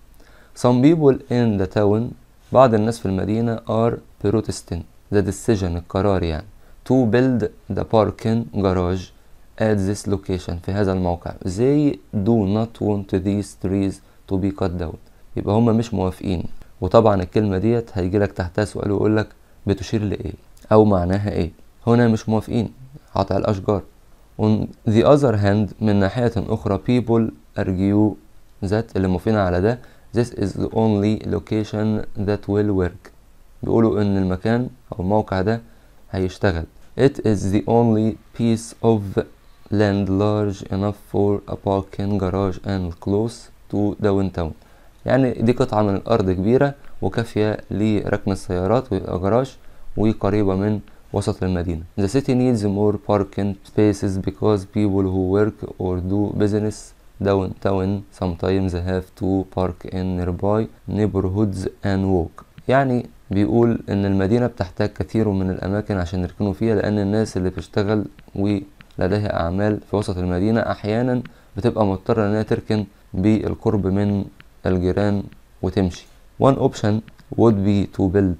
Speaker 1: Some people in the town بعض الناس في المدينة are protesting the decision القرار يعني to build the parking garage at this location في هذا الموقع. They do not want these trees to be cut down. يبقى هم مش موافقين. وطبعا الكلمة ديت هيجيلك تحتها سؤال ويقولك بتشير لإيه أو معناها إيه. هنا مش موافقين قطع الأشجار. On the other hand من ناحية أخرى people argue that اللي موافقين على ده this is the only location that will work. بيقولوا إن المكان أو الموقع ده هيشتغل. It is the only piece of land large enough for a parking garage and close to downtown. يعني دي قطعة من الأرض كبيرة وكافية لركن السيارات والجراج وقريبة من وسط المدينة. The city needs more parking spaces because people who work or do business downtown sometimes have to park in nearby neighborhoods and walk. يعني بيقول إن المدينة بتحتاج كثير من الأماكن عشان يركنوا فيها لأن الناس اللي بتشتغل ولديها أعمال في وسط المدينة أحيانا بتبقى مضطرة إنها تركن بالقرب من الجيران وتمشي. One option would be to build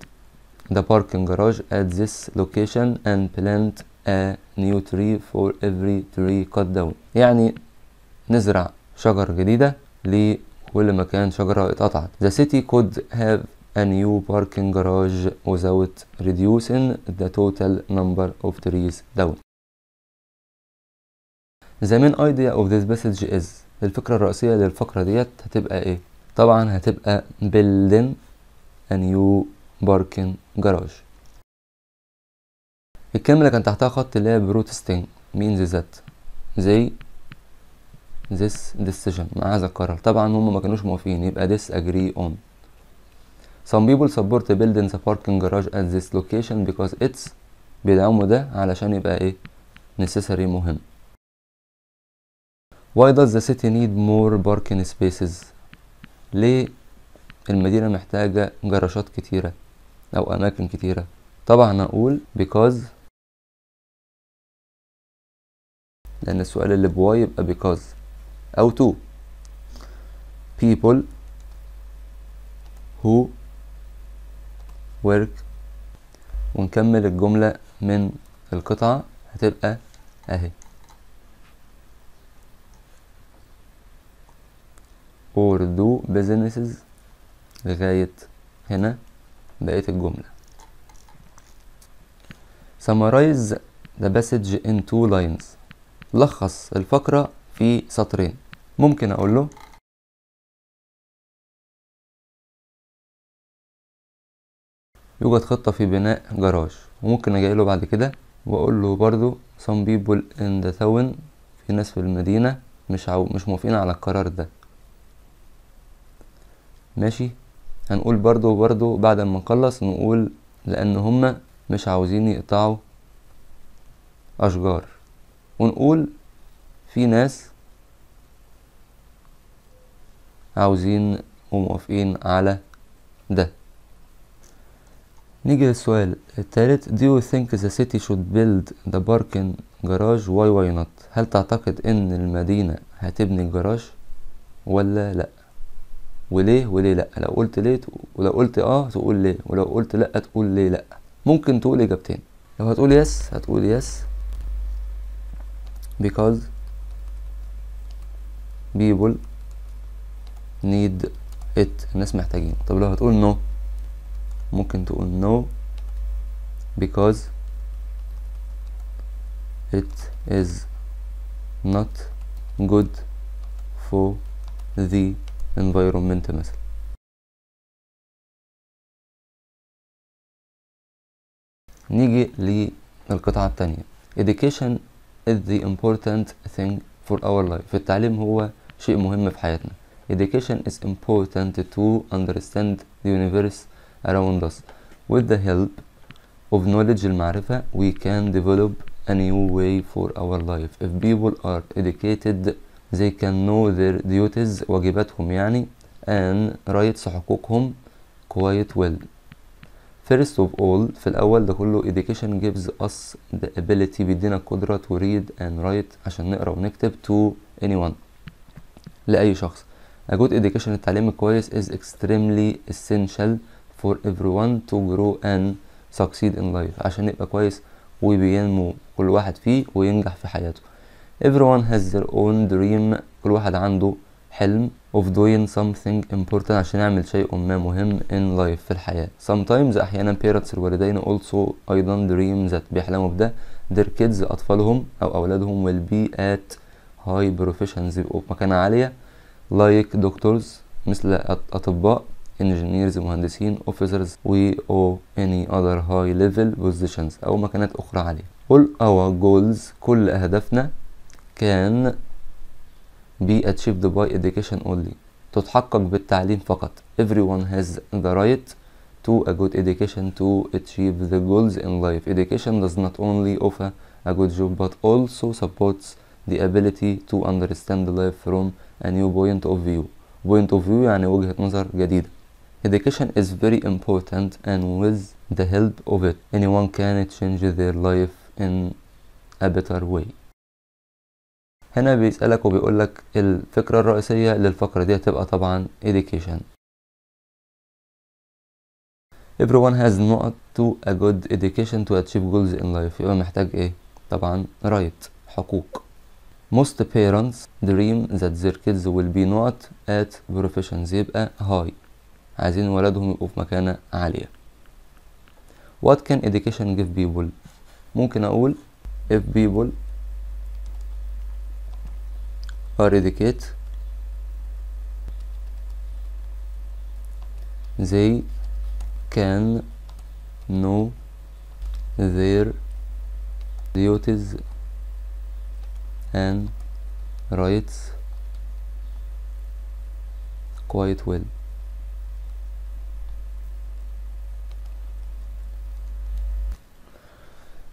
Speaker 1: the parking garage at this location and plant a new tree for every tree cut down. يعني نزرع شجر جديدة لكل مكان شجرة اتقطعت. The city could have a new parking garage without reducing the total number of trees down. The main idea of this passage is الفكرة الرئيسية للفقرة ديت هتبقى ايه؟ طبعا هتبقى building a new parking garage. الكلمة اللي كان تحتها خط اللي هي protesting means that they this decision مع هذا القرار. طبعا هم ما كانوش موافقين يبقى disagree on. Some people support building the parking garage at this location because it's بيدعموا ده علشان يبقى ايه necessary مهم. Why does the city need more parking spaces؟ ليه المدينة محتاجة جراشات كتيرة أو أماكن كتيرة؟ طبعا هقول because لأن السؤال اللي بواي يبقى because أو to people who work. ونكمل الجملة من القطعة هتبقى اهي or do businesses لغاية هنا بقية الجملة. summarize the passage in 2 lines. لخص الفقرة في سطرين. ممكن أقول له يوجد خطة في بناء جراج. وممكن أجي له بعد كده وأقول له برضو some people in the town في ناس في المدينة مش موافقين على القرار ده. ماشي. هنقول برضو بعد ما نخلص نقول لأن هما مش عاوزين يقطعوا أشجار. ونقول في ناس عاوزين وموافقين على ده. نيجي للسؤال التالت. Do you think the city should build the parking garage? why not؟ هل تعتقد ان المدينة هتبني الجراج ولا لا؟ وليه لا؟ لو قلت ليه ولو قلت اه تقول ليه، ولو قلت لا تقول ليه لا. ممكن تقول اجابتين. لو هتقول يس هتقول يس because people need it الناس محتاجين. طب لو هتقول no ممكن تقول no because it is not good for the environment مثلا. نيجي للقطعة التانية. education is the important thing for our life. التعليم هو شيء مهم في حياتنا. education is important to understand the universe around us. with the help of knowledge المعرفة we can develop a new way for our life. if people are educated they can know their duties واجباتهم يعني and rights حقوقهم quite well. First of all في الأول ده كله education gives us the ability بيدينا القدرة to read and write عشان نقرأ ونكتب to anyone لأي شخص. A good education التعليم الكويس is extremely essential for everyone to grow and succeed in life عشان يبقى كويس وبينمو كل واحد فيه وينجح في حياته. Everyone has their own dream كل واحد عنده حلم of doing something important عشان يعمل شيء ما مهم in life في الحياة. Sometimes أحيانا parents الوالدين also أيضا dream that بيحلموا بده their kids أطفالهم أو أولادهم will be at high professions يبقوا في مكانة عالية like doctors مثل أطباء engineers مهندسين officers or any other high level positions أو مكانات أخرى عالية. all our goals كل أهدافنا can be achieved by education only تتحقق بالتعليم فقط. Everyone has the right to a good education to achieve the goals in life. Education does not only offer a good job but also supports the ability to understand life from a new point of view. Point of view يعني وجهة نظر جديدة. Education is very important and with the help of it anyone can change their life in a better way. هنا بيسألك وبيقولك الفكرة الرئيسية للفقرة دي هتبقى طبعا education. Everyone has not to a good education to achieve goals in life يبقى محتاج ايه؟ طبعا right حقوق. Most parents dream that their kids will be not at professions يبقى high عايزين ولادهم يبقوا في مكانة عالية. What can education give people؟ ممكن أقول if people are educated they can know their duties and rights quite well.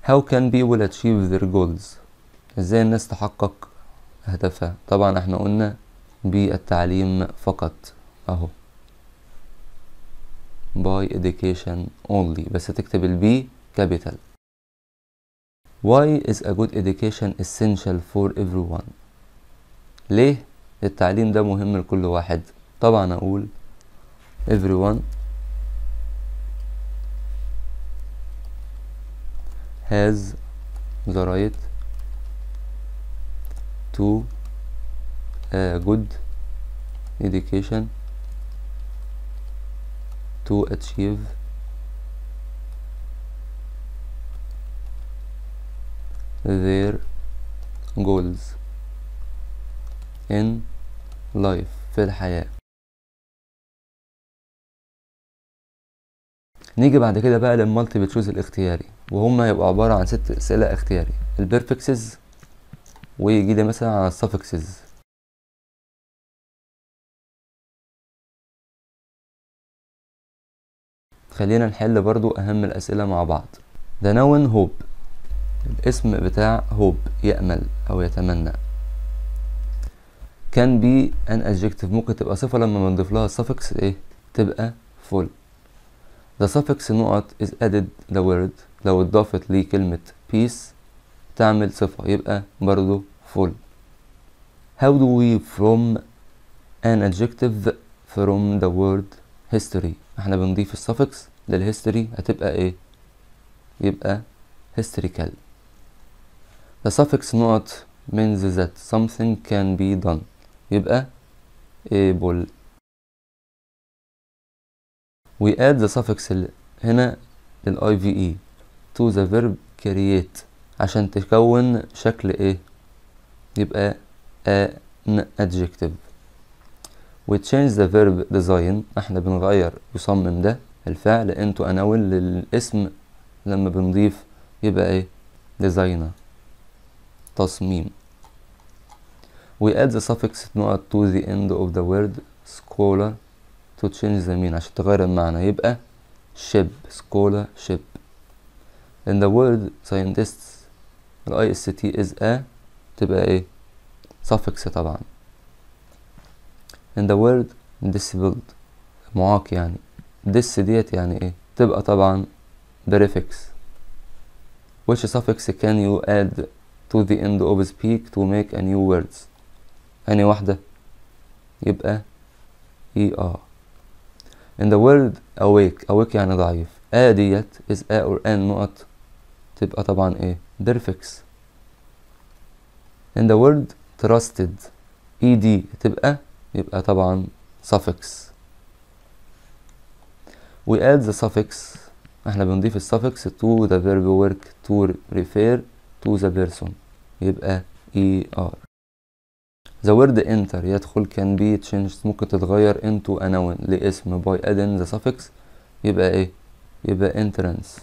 Speaker 1: How can people achieve their goals؟ ازاي الناس تحقق أهدافها؟ طبعا احنا قلنا بالتعليم فقط اهو by education only بس تكتب البي capital. Why is a good education essential for everyone؟ ليه التعليم ده مهم لكل واحد؟ طبعا اقول everyone has the right to a good education to achieve their goals in life في الحياة. نيجي بعد كده بقى للمالتيبل تشوز الاختياري وهم هيبقوا عبارة عن 6 أسئلة اختياري. البرفكسز ويجي لي مثلا على السفكسز. خلينا نحل برضو أهم الأسئلة مع بعض. ده نون هوب الاسم بتاع هوب يأمل أو يتمنى. كان بي an adjective ممكن تبقى صفة لما بنضيف لها السفكس ايه تبقى full. the suffix نقط is added the word لو اتضافت ليه كلمة peace تعمل صفة يبقى برضو full. how do we from an adjective from the word history؟ احنا بنضيف السفكس للهيستوري هتبقى ايه؟ يبقى historical. the suffix نقط means that something can be done يبقى able. we add the suffix هنا لل IVE to the verb create عشان تكون شكل ايه؟ يبقى an adjective. we change the verb design احنا بنغير يصمم ده الفعل into a noun للاسم لما بنضيف يبقى ايه؟ designer تصميم. we add the suffix نقط to the end of the word scholar to change the meaning عشان تغير المعنى يبقى ship scholarship. in the word scientists ال IST is a تبقى ايه؟ suffix طبعا. in the word disabled معاق يعني this ديت يعني ايه؟ تبقى طبعا prefix. which suffix can you add to the end of speak to make a new words؟ أنهي واحدة؟ يبقى er. in the word awake يعني ضعيف. ديت is a or an نقط تبقى طبعا ايه؟ prefix. in the word trusted ed يبقى طبعا suffix. we add the suffix، احنا بنضيف السفكس to the verb work to refer to the person يبقى er. the word enter يدخل can be changed ممكن تتغير into a noun لاسم by adding the suffix يبقى ايه؟ يبقى entrance.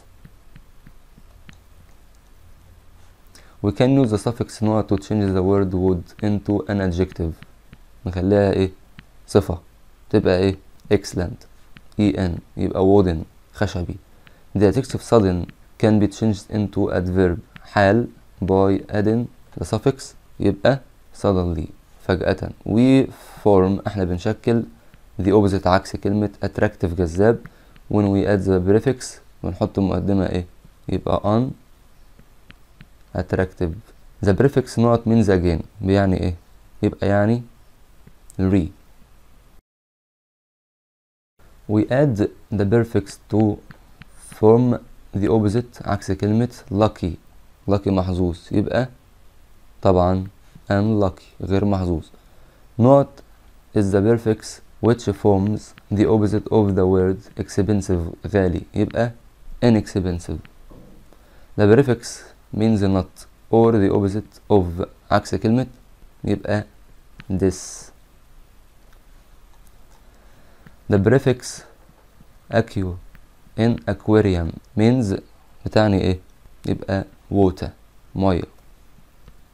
Speaker 1: we can use the suffix نوع to change the word would into an adjective، نخليها ايه؟ صفة، تبقى ايه؟ excellent en يبقى wooden خشبي. the adjective sudden can be changed into adverb حال by adding the suffix يبقى suddenly فجأة. we form احنا بنشكل the opposite عكس كلمة attractive جذاب when we add the prefix ونحط مقدمة ايه؟ يبقى on attractive. the prefix not means again بيعني ايه؟ يبقى يعني re. we add the prefix to form the opposite عكس كلمة lucky محظوظ يبقى طبعا unlucky غير محظوظ. not is the prefix which forms the opposite of the word expensive غالي يبقى inexpensive. the prefix means not or the opposite of عكس كلمة يبقى this. the prefix aqua in aquarium means بتعني ايه؟ يبقى water مية.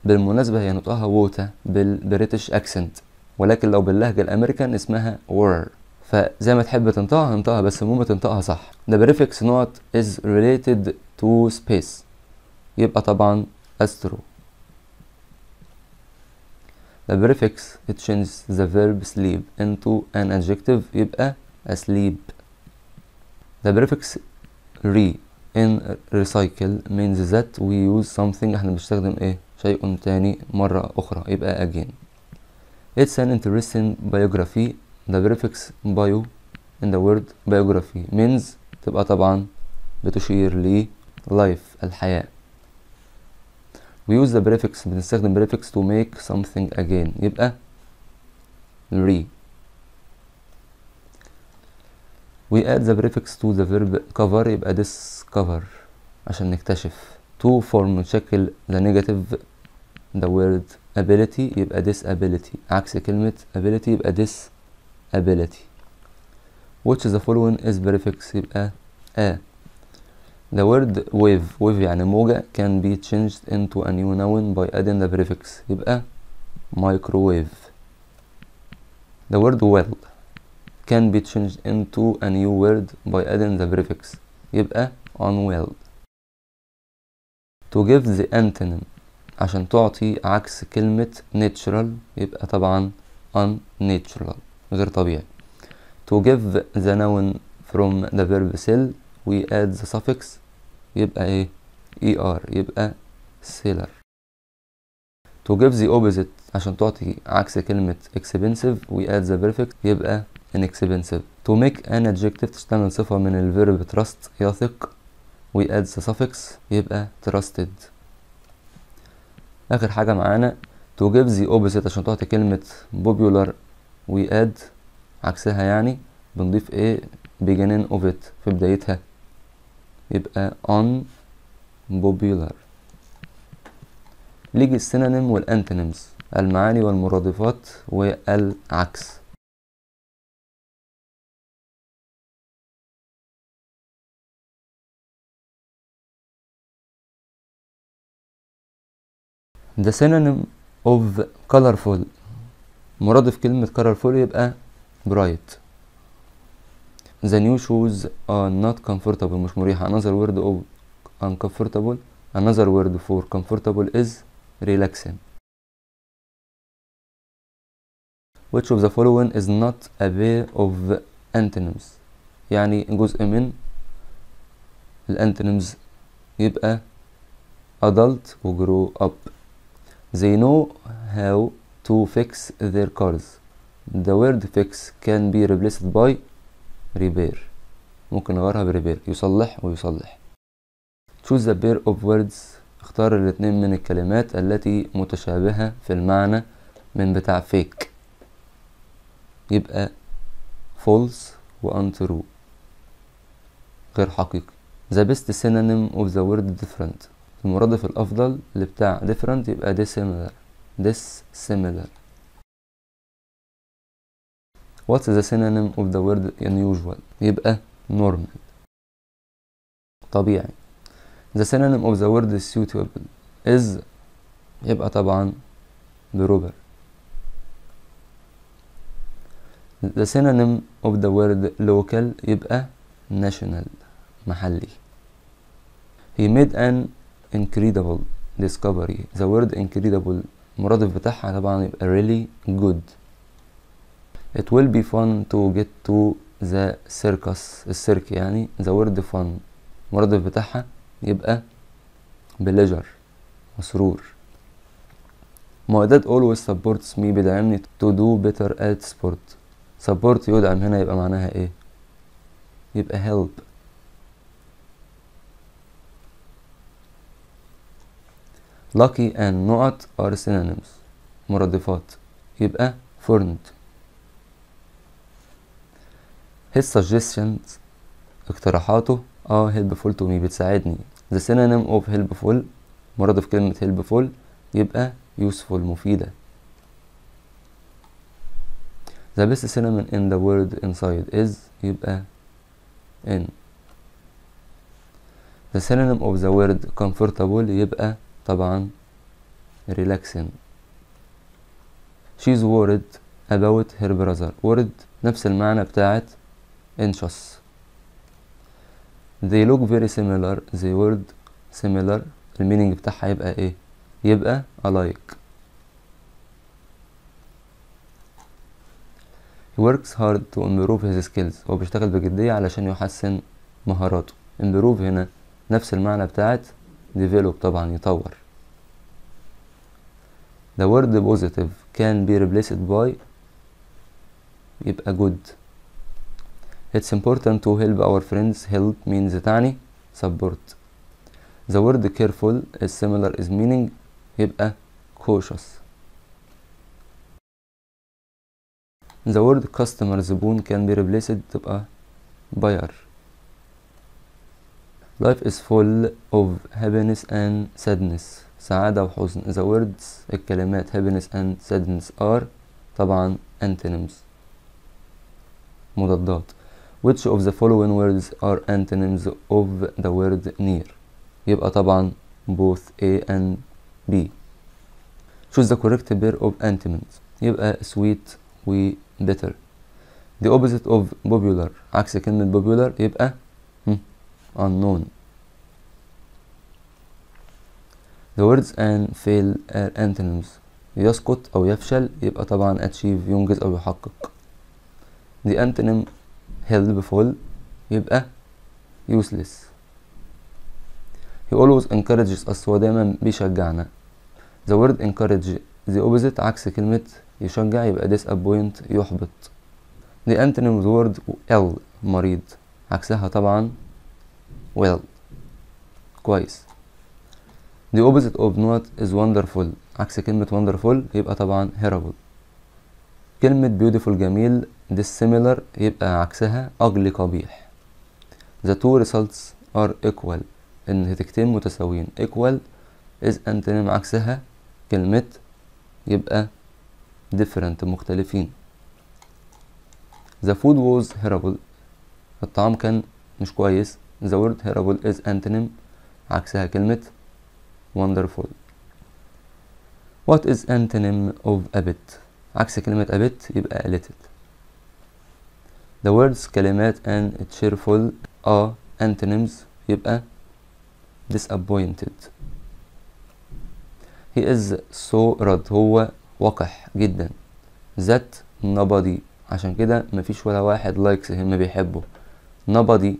Speaker 1: بالمناسبة هي نطقها water بالبريتش اكسنت، ولكن لو باللهجة الامريكان اسمها water، فزي ما تحب تنطقها بس المهم تنطقها صح. the prefix not is related to space يبقى طبعا astro. the prefix it changes the verb sleep into an adjective يبقى asleep. the prefix re in recycle means that we use something احنا بنستخدم ايه؟ شيء تاني مرة أخرى يبقى again. it's an interesting biography. the prefix bio in the word biography means تبقى طبعا بتشير ل life الحياة. we use the prefix بنستخدم prefix to make something again يبقى re. we add the prefix to the verb cover يبقى discover عشان نكتشف. to form نشكل the negative the word ability يبقى disability عكس كلمة ability يبقى disability. which the following is prefix يبقى a. the word wave يعني موجة can be changed into a new noun by adding the prefix يبقى microwave. the word well can be changed into a new word by adding the prefix يبقى unwell. to give the antonym عشان تعطي عكس كلمة natural يبقى طبعا unnatural غير طبيعي. to give the noun from the verb sell we add the suffix يبقى ايه؟ er يبقى seller. to give the opposite عشان تعطي عكس كلمة expensive we add the prefix يبقى inexpensive. to make an adjective تشتمل صفة من الفيرب trust يثق we add the suffix يبقى trusted. آخر حاجة معانا to give the opposite عشان تعطي كلمة popular we add عكسها يعني بنضيف ايه؟ beginning of it في بدايتها يبقى unpopular. ليجي السينونيم والانتونيمز المعاني والمرادفات والعكس. the synonym of colorful مرادف كلمة colorful يبقى bright. the new shoes are not comfortable مش مريحة. another word of uncomfortable another word for comfortable is relaxing. which of the following is not a pair of antonyms يعني جزء من. الانتونيمز يبقى adult و grow up. They know how to fix their cars. The word fix can be replaced by repair. ممكن نغيرها بريبير، يصلح ويصلح. choose a pair of words. اختار الاتنين من الكلمات التي متشابهة في المعنى من بتاع fake. يبقى false و untrue، غير حقيقي. the best synonym of the word different. المرادف الأفضل اللي بتاع different يبقى dissimilar. what's the synonym of the word unusual؟ يبقى normal، طبيعي. the synonym of the word suitable is يبقى طبعا proper. the synonym of the word local يبقى national، محلي. he made an incredible discovery. the word incredible المرادف بتاعها طبعا يبقى really good. it will be fun to get to the circus. السيرك يعني. the word fun المرادف بتاعها يبقى pleasure، مسرور. مؤدات always supports me بيدعمني to do better at sport. support يدعم هنا يبقى معناها ايه؟ يبقى help. lucky and not are synonyms، مرادفات، يبقى formed. his suggestions اقتراحاته helpful to me بتساعدني. the synonym of helpful مرادف كلمة helpful يبقى useful، مفيدة. the best synonym in the word inside is يبقى in. the synonym of the word comfortable يبقى طبعا relaxing. she's worried about her brother. worried نفس المعنى بتاعت anxious. they look very similar. the word similar المينينج بتاعها يبقى ايه؟ يبقى alike. he works hard to improve his skills. هو بيشتغل بجدية علشان يحسن مهاراته. improve هنا نفس المعنى بتاعت develop، طبعا يطور. the word positive can be replaced by يبقى good. it's important to help our friends. help means تعني support. the word careful is similar is meaning يبقى cautious. the word customer زبون can be replaced تبقى buyer. life is full of happiness and sadness. سعادة وحزن. the words الكلمات happiness and sadness are طبعا antonyms، مضادات. which of the following words are antonyms of the word near؟ يبقى طبعا both A and B. choose the correct pair of antonyms. يبقى sweet و bitter. the opposite of popular عكس كلمة popular يبقى unknown. the words and fail are antonyms. يسقط أو يفشل يبقى طبعا achieve، ينجز أو يحقق. the antonym helpful يبقى useless. he always encourages us. هو دايما بيشجعنا. the word encourage the opposite عكس كلمة يشجع يبقى disappoint، يحبط. the antonym word ill مريض عكسها طبعا well، كويس. the opposite of not is wonderful عكس كلمة wonderful يبقى طبعا horrible. كلمة beautiful جميل dissimilar يبقى عكسها ugly قبيح. the two results are equal النتيجتين متساويين. equal is antonym عكسها كلمة يبقى different مختلفين. the food was horrible الطعام كان مش كويس. the word horrible is antonym عكسها كلمة wonderful. what is antonym of a bit؟ عكس كلمة a bit يبقى a little. the words كلمات and cheerful are antonyms يبقى disappointed. he is so rude هو وقح جدا. that nobody عشان كده مفيش ولا واحد likes him بيحبه. nobody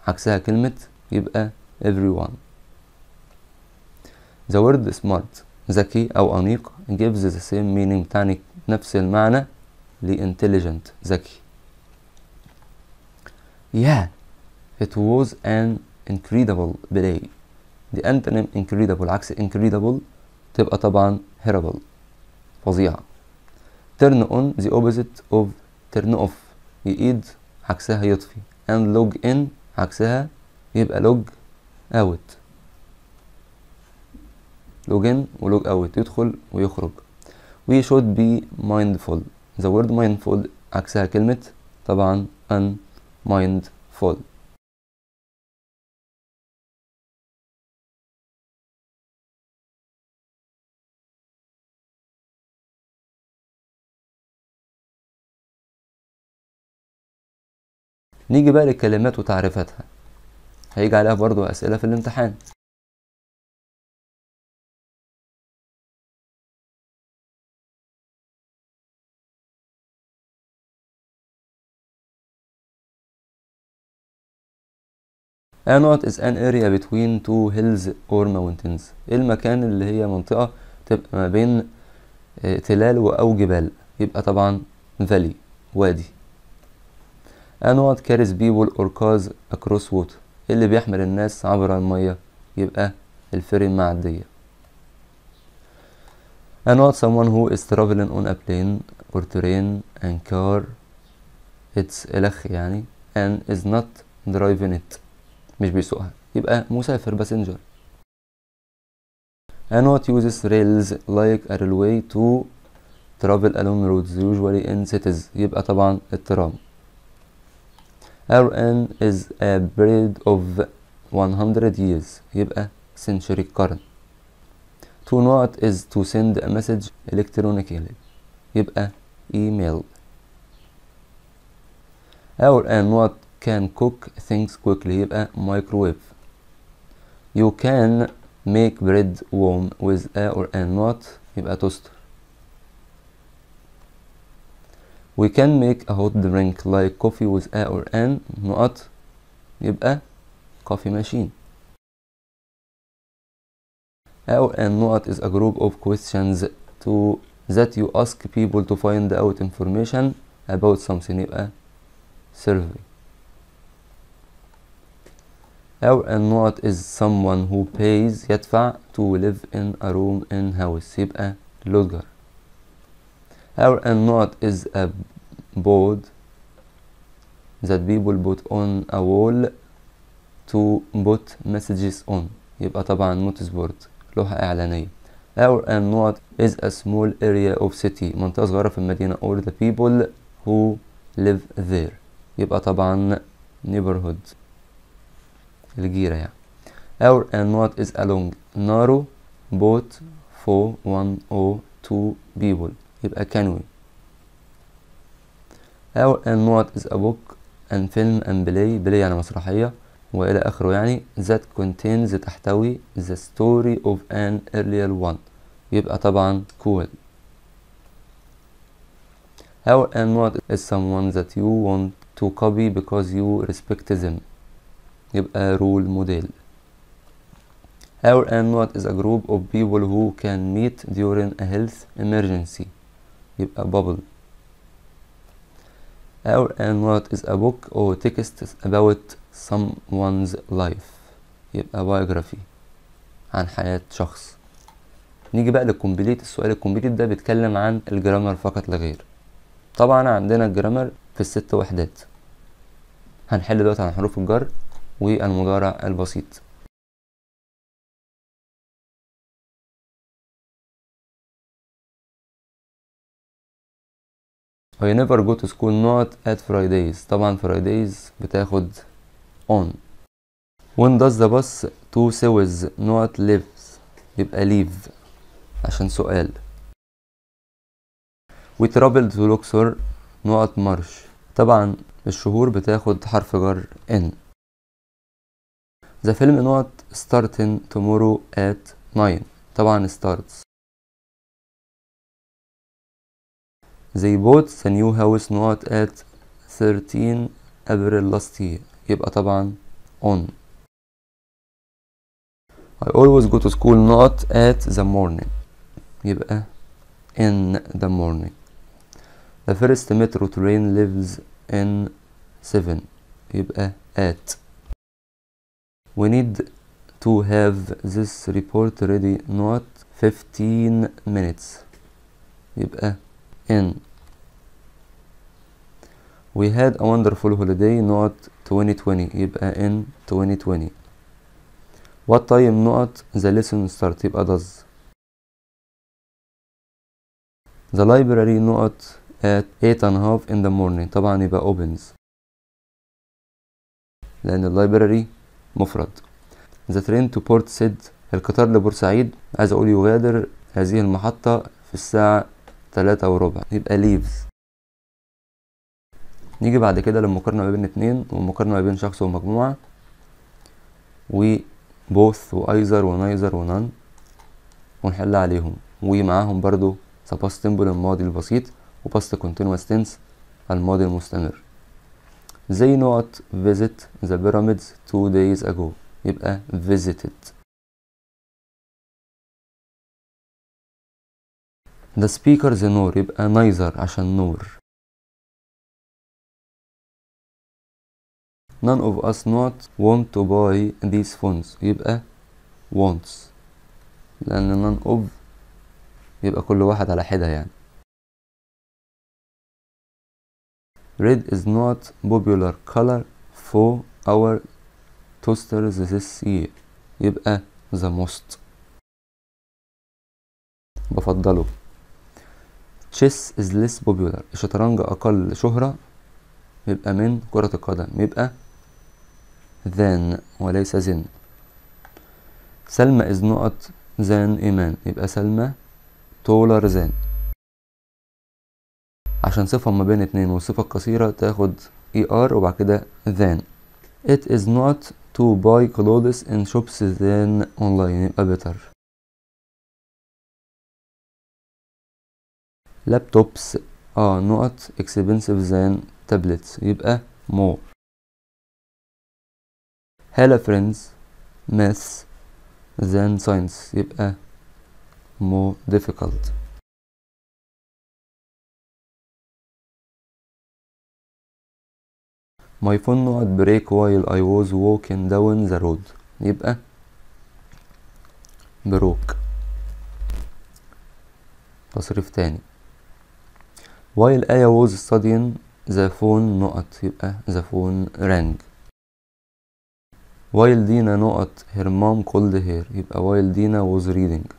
Speaker 1: عكسها كلمة يبقى everyone. the word smart ذكي أو أنيق gives the same meaning تعني نفس المعنى ل intelligent ذكي. yeah it was an incredible play. دي antonym incredible عكس incredible تبقى طبعا horrible فظيعة. turn on the opposite of turn off يقيد عكسها يطفي and log in عكسها يبقى log out. log in و log out يدخل ويخرج. we should be mindful the word mindful عكسها كلمة طبعا unmindful. نيجي بقى للكلمات وتعريفاتها، هيجي عليها برضو أسئلة في الامتحان. A knot is an area between two hills or mountains. المكان اللي هي منطقة تبقى ما بين تلال أو جبال يبقى طبعا valley وادي. A knot carries people or cars across water. اللي بيحمل الناس عبر المية يبقى الفيري المعدية. A knot someone who is traveling on a plane or train and car. It's إلخ يعني and is not driving it مش بيسوقها يبقى مسافر passenger. A knot uses rails like a railway to travel along roads usually in cities يبقى طبعا الترام. RN is a period of 100 years يبقى century current. To knot is to send a message electronically يبقى email. Our knot can cook things quickly يبقى microwave. You can make bread warm with a or a knot يبقى toaster. We can make a hot drink like coffee with a or an نقط يبقى coffee machine. A or an نقط is a group of questions that you ask people to find out information about something يبقى survey. A or an نقط is someone who pays يدفع to live in a room in house يبقى lodger. Our knot is a board that people put on a wall to put messages on يبقى طبعا notice board لوحة إعلانية. Our knot is a small area of city منطقة صغيرة في المدينة or the people who live there يبقى طبعا neighborhood الجيرة يعني. Our knot is a long narrow boat for one or two people يبقى canoe. Our knot is a book and film and play يعني مسرحية وإلى آخره يعني that contains تحتوي the story of an earlier one يبقى طبعا cool. Our knot is someone that you want to copy because you respect them يبقى role model. Our knot is a group of people who can meet during a health emergency يبقى bubble. Our knot is a book or text about someone's life يبقى biography عن حياة شخص. نيجي بقى للكومبليت. السؤال الكومبليت ده بيتكلم عن الجرامر فقط لا غير. طبعا عندنا الجرامر في الست وحدات. هنحل دلوقتي عن حروف الجر والمضارع البسيط. I never go to school not at Fridays. طبعا Fridays بتاخد on. When does the bus to Suez not lives يبقى leave عشان سؤال. We traveled to Luxor not march. طبعا الشهور بتاخد حرف جر in. The film not starting tomorrow at 9. طبعا starts. They bought the new house not at 13 April last year. يبقى طبعا on. I always go to school not at the morning. يبقى in the morning. The first metro train leaves in 7. يبقى at. We need to have this report ready not 15 minutes. يبقى in. We had a wonderful holiday not 2020. يبقى in 2020. What time not the lesson start. يبقى does. The library not at 8:30 in the morning. طبعا يبقى opens لأن اللايبراري مفرد. The train to Port Said. القطار لبورسعيد عايز أقول يغادر هذه المحطة في الساعة 3:15. يبقى leaves. نيجي بعد كده للمقارنة ما بين اتنين والمقارنة ما بين شخص ومجموعة و both و either و neither و none ونحل عليهم ومعاهم برضو the past simple الماضي البسيط و past continuous tense الماضي المستمر. They not visit the pyramids 2 days ago. يبقى visited. The speakers نور. يبقى neither عشان نور. None of us not want to buy these phones. يبقى wants لأن none of يبقى كل واحد على حدة يعني. Red is not popular color for our toasters this year. يبقى the most بفضله. Chess is less popular. الشطرنج أقل شهرة يبقى من كرة القدم. يبقى than وليس than. سلمى is not than إيمان. يبقى سلمى taller than عشان صفة ما بين اتنين والصفة القصيرة تاخد er وبعد كده than. It is not to buy clothes in shops than online. يبقى better. laptops are not expensive than tablets. يبقى more. هلا friends maths than science. يبقى more difficult. My phone not break while I was walking down the road. يبقى broke. تصريف تاني. while Aya was studying the phone not. يبقى the phone rang. while Dina not her mom called her. يبقى while Dina was reading.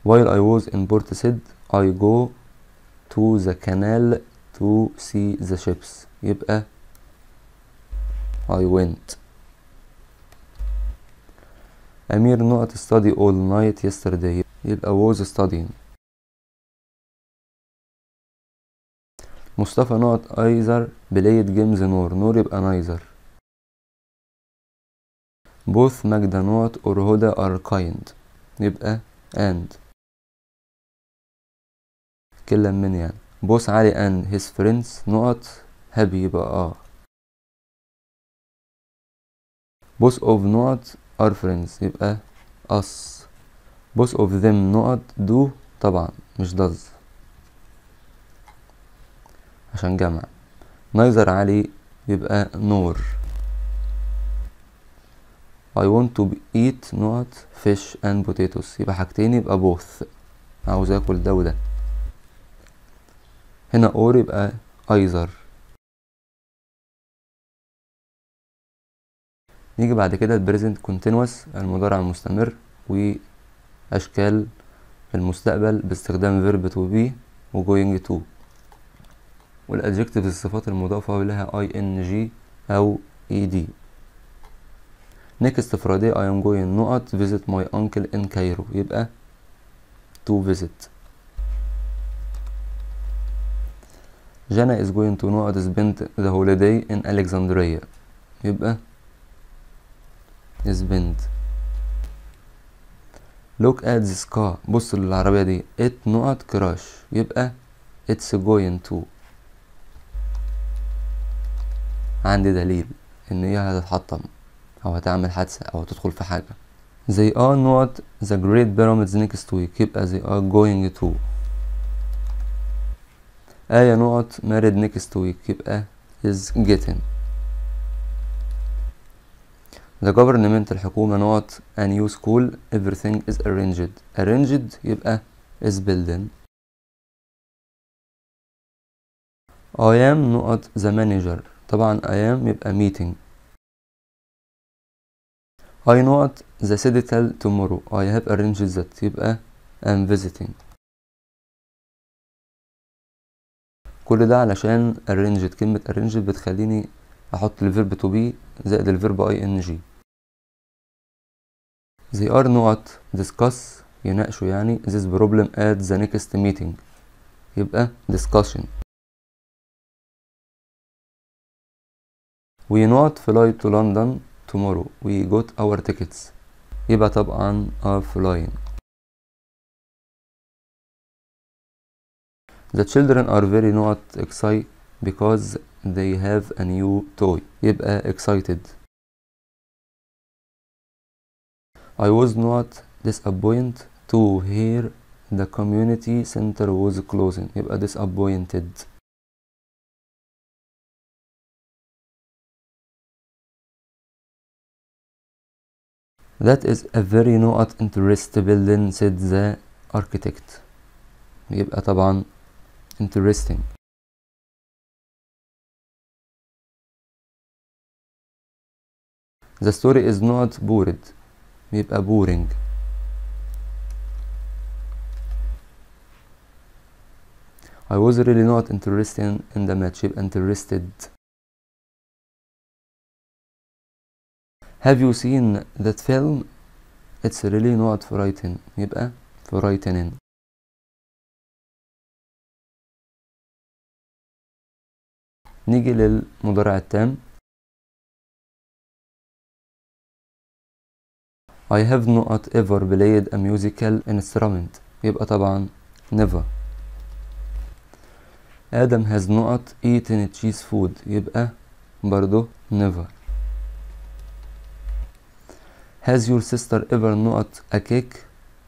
Speaker 1: while I was in Port Said I go to the canal to see the ships. يبقى I went. Amir not study all night yesterday. يبقى was studying. مصطفى not either played games نور يبقى neither. both ماجدة not or هدى are kind. يبقى and. كلا من يعني. both علي and his friends not happy. يبقى both of not are friends. يبقى us. both of them not do طبعا مش does عشان جمع. neither علي يبقى nor. I want to eat not fish and potatoes. يبقى حاجتين يبقى both عاوز اكل ده وده. هنا or يبقى either. نيجي بعد كده البريزنت كونتينوس المضارع المستمر واشكال المستقبل باستخدام verb to be و going to. والادجكتيف الصفات المضافة لها ing او ed. next Friday I am going not visit my uncle in Cairo. يبقى to visit. Jana is going to not spend the holiday in Alexandria. يبقى spend. look at this car. بص للعربية دي. it not crash. يبقى it's going to. عندي دليل ان هي هتتحطم او هتعمل حادثة او هتدخل في حاجة. They are not the great pyramids next week يبقى they are going to. آية نقط married next week يبقى is getting. The government الحكومة نقط a new school everything is arranged يبقى is building. I am نقط the manager طبعا I am يبقى meeting. I نقط the city tomorrow I have arranged that يبقى I'm visiting. كل ده علشان arranged. كلمة arranged بتخليني احط الفيرب to be زائد الفيرب ing. They are not discuss يناقشوا يعني this problem at the next meeting يبقى discussion. We not fly to London tomorrow we got our tickets يبقى طبعا are flying. The children are very not excited because they have a new toy يبقى excited. I was not disappointed to hear the community center was closing يبقى disappointed. That is a very not interesting building said the architect يبقى طبعا interesting. The story is not bored يبقى boring. I was really not interested in the match يبقى interested. Have you seen that film? It's really not frightening يبقى frightening. نيجي للمضارع التام. I have not ever played a musical instrument يبقى طبعا never. آدم has not eaten cheese food يبقى برضو never. Has your sister ever not a cake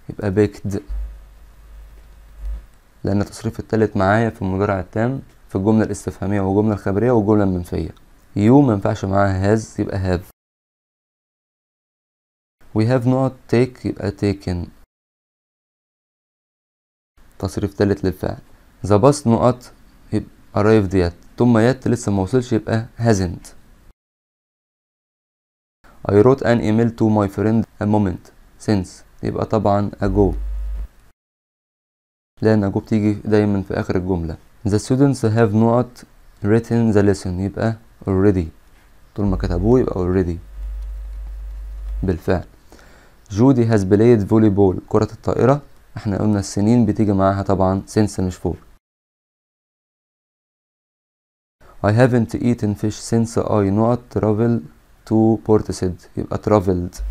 Speaker 1: يبقى baked لأن التصريف التالت معايا في المضارع التام في الجملة الاستفهامية والجملة الخبرية والجملة المنفية. you مينفعش معاها has يبقى have. we have not take يبقى taken تصريف تالت للفعل. the bus نقط يبقى arrived yet ثم yet لسه موصلش يبقى hasn't. I wrote an email to my friend a moment since يبقى طبعا ago لأن ago بتيجي دايما في آخر الجملة. the students have not written the lesson يبقى already طول ما كتبوه يبقى already بالفعل. جودي has played volleyball كرة الطائرة احنا قلنا السنين بتيجي معاها طبعا since مش for. I haven't eaten fish since I not travel to Portishead يبقى traveled.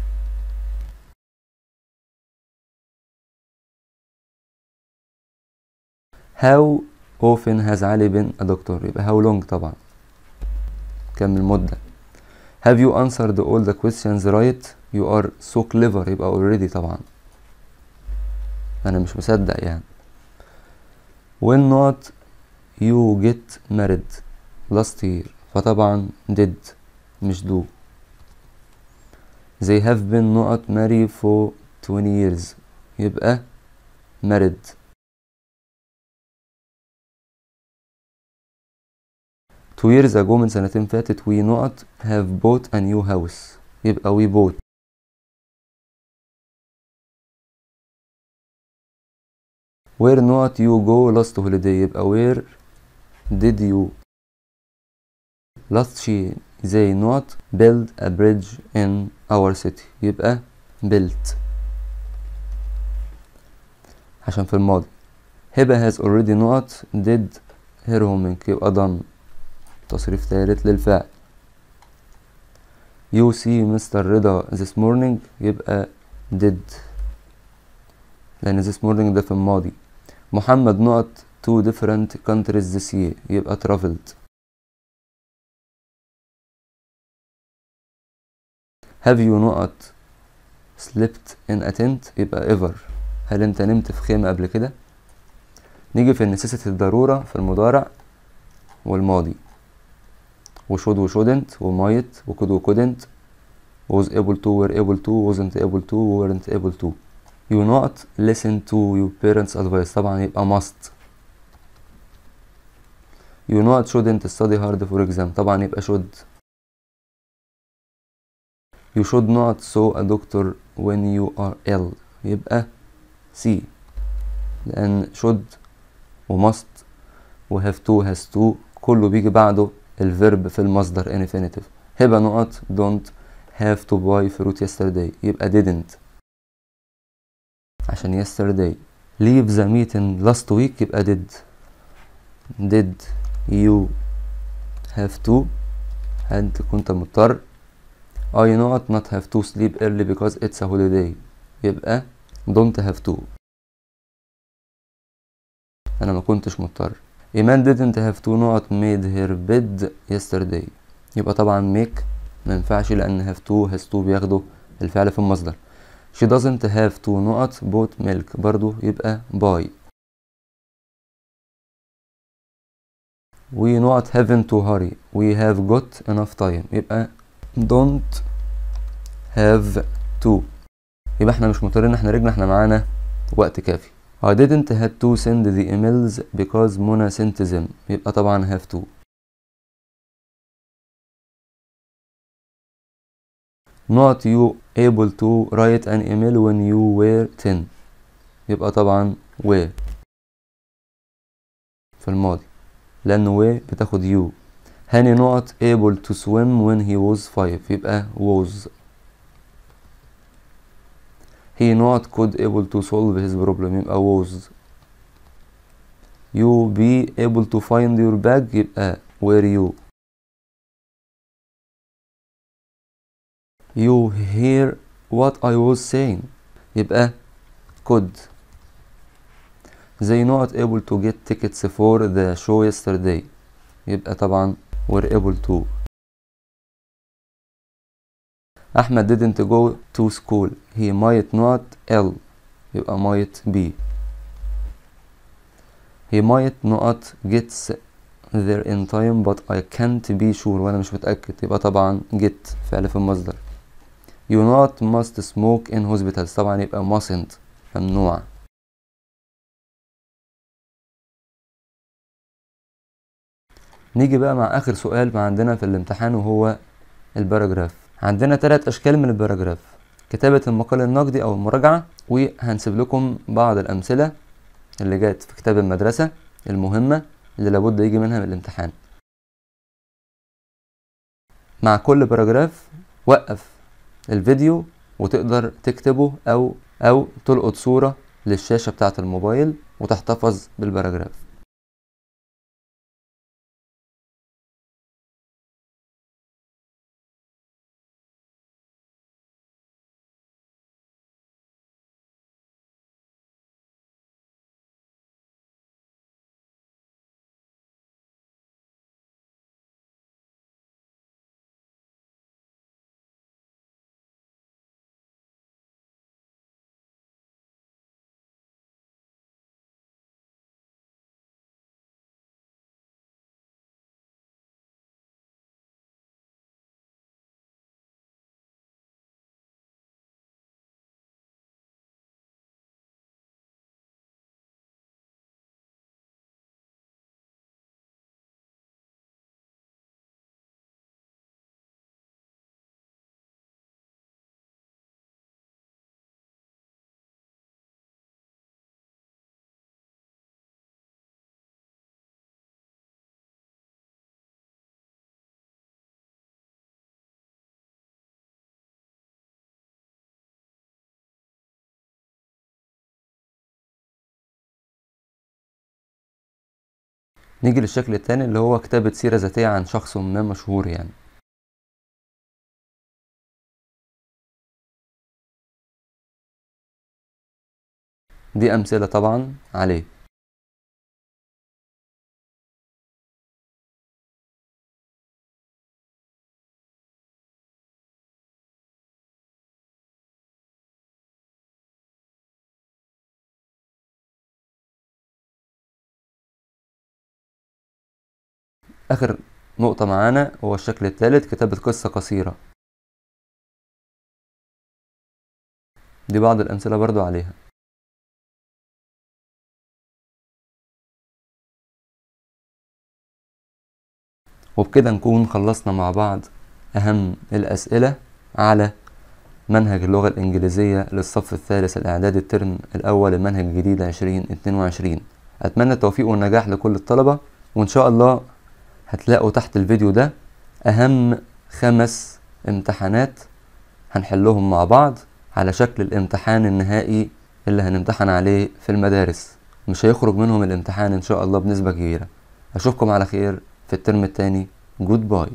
Speaker 1: How often has Ali been a doctor يبقى how long طبعا كم المدة. Have you answered all the questions right you are so clever يبقى already طبعا أنا مش مصدق يعني. when not you get married last year فطبعا did مش do. they have been not married for 20 years يبقى married. 2 years ago من سنتين فاتت we not have bought a new house يبقى we bought. where not you go last holiday يبقى where did you. last year they not build a bridge in our city يبقى built عشان في الماضي. هبة has already not did her homework يبقى done تصريف ثالث للفعل. you see Mr. رضا this morning يبقى did لأن this morning ده في الماضي. محمد not to different countries this year يبقى traveled. have you not slept in a tent؟ يبقى ever. هل انت نمت في خيمة قبل كده؟ نيجي في النسيسة الضرورة في المضارع والماضي، وشود وشودنت ومايت وكود وكودنت، was able to were able to wasn't able to weren't able to. you not listen to your parents advice، طبعا يبقى must. you not shouldn't study hard for exam، طبعا يبقى should. you should not saw a doctor when you are ill، يبقى see، لأن should و must و have to has to كله بيجي بعده الفيرب في المصدر infinitive. هبة نقط don't have to buy fruit yesterday، يبقى didn't عشان yesterday. leave the meeting last week، يبقى did you have to، أنت كنت مضطر. I not have to sleep early because it's a holiday، يبقى don't have to، أنا ما كنتش مضطر. إيمان didn't have to not made her bed yesterday، يبقى طبعا make منفعش لأن have to has to بياخدوا الفعل في المصدر. she doesn't have to not bought milk، برضو يبقى buy. we not having to hurry، we have got enough time، يبقى don't have to. يبقى احنا مش مضطرين احنا رجنا، احنا معانا وقت كافي. I didn't have to send the emails because منى sent them، يبقى طبعا have to. not you able to write an email when you were 10، يبقى طبعا were في الماضي لأن were بتاخد you. هاني not able to swim when he was 5، يبقى was. he not could able to solve his problem، يبقى was. you be able to find your bag، يبقى were you. you hear what I was saying، يبقى could. they not able to get tickets for the show yesterday، يبقى طبعا were able to. أحمد didn't go to school، he might not ill، يبقى might be. he might not get there in time but I can't be sure، وأنا مش متأكد، يبقى طبعا get فعل في المصدر. you not must smoke in hospitals، طبعا يبقى mustn't ممنوع. نيجي بقى مع آخر سؤال ما عندنا في الامتحان وهو الباراجراف. عندنا 3 أشكال من الباراجراف: كتابة المقال النقدي أو المراجعة، وهنسيب لكم بعض الأمثلة اللي جات في كتاب المدرسة المهمة اللي لابد يجي منها من الامتحان. مع كل باراجراف وقف الفيديو وتقدر تكتبه أو تلقط صورة للشاشة بتاعة الموبايل وتحتفظ بالباراجراف. نيجي للشكل التاني اللي هو كتابة سيرة ذاتية عن شخص ما مشهور يعني. دي أمثلة طبعا عليه. اخر نقطة معانا هو الشكل الثالث، كتابة قصة قصيرة. دي بعض الامثلة برضو عليها. وبكده نكون خلصنا مع بعض اهم الاسئلة على منهج اللغة الانجليزية للصف الثالث الاعدادي الترم الاول المنهج الجديد 2022. اتمنى التوفيق والنجاح لكل الطلبة، وان شاء الله هتلاقوا تحت الفيديو ده اهم 5 امتحانات هنحلهم مع بعض على شكل الامتحان النهائي اللي هنمتحن عليه في المدارس. مش هيخرج منهم الامتحان ان شاء الله بنسبة كبيرة. اشوفكم على خير في الترم الثاني. جود باي.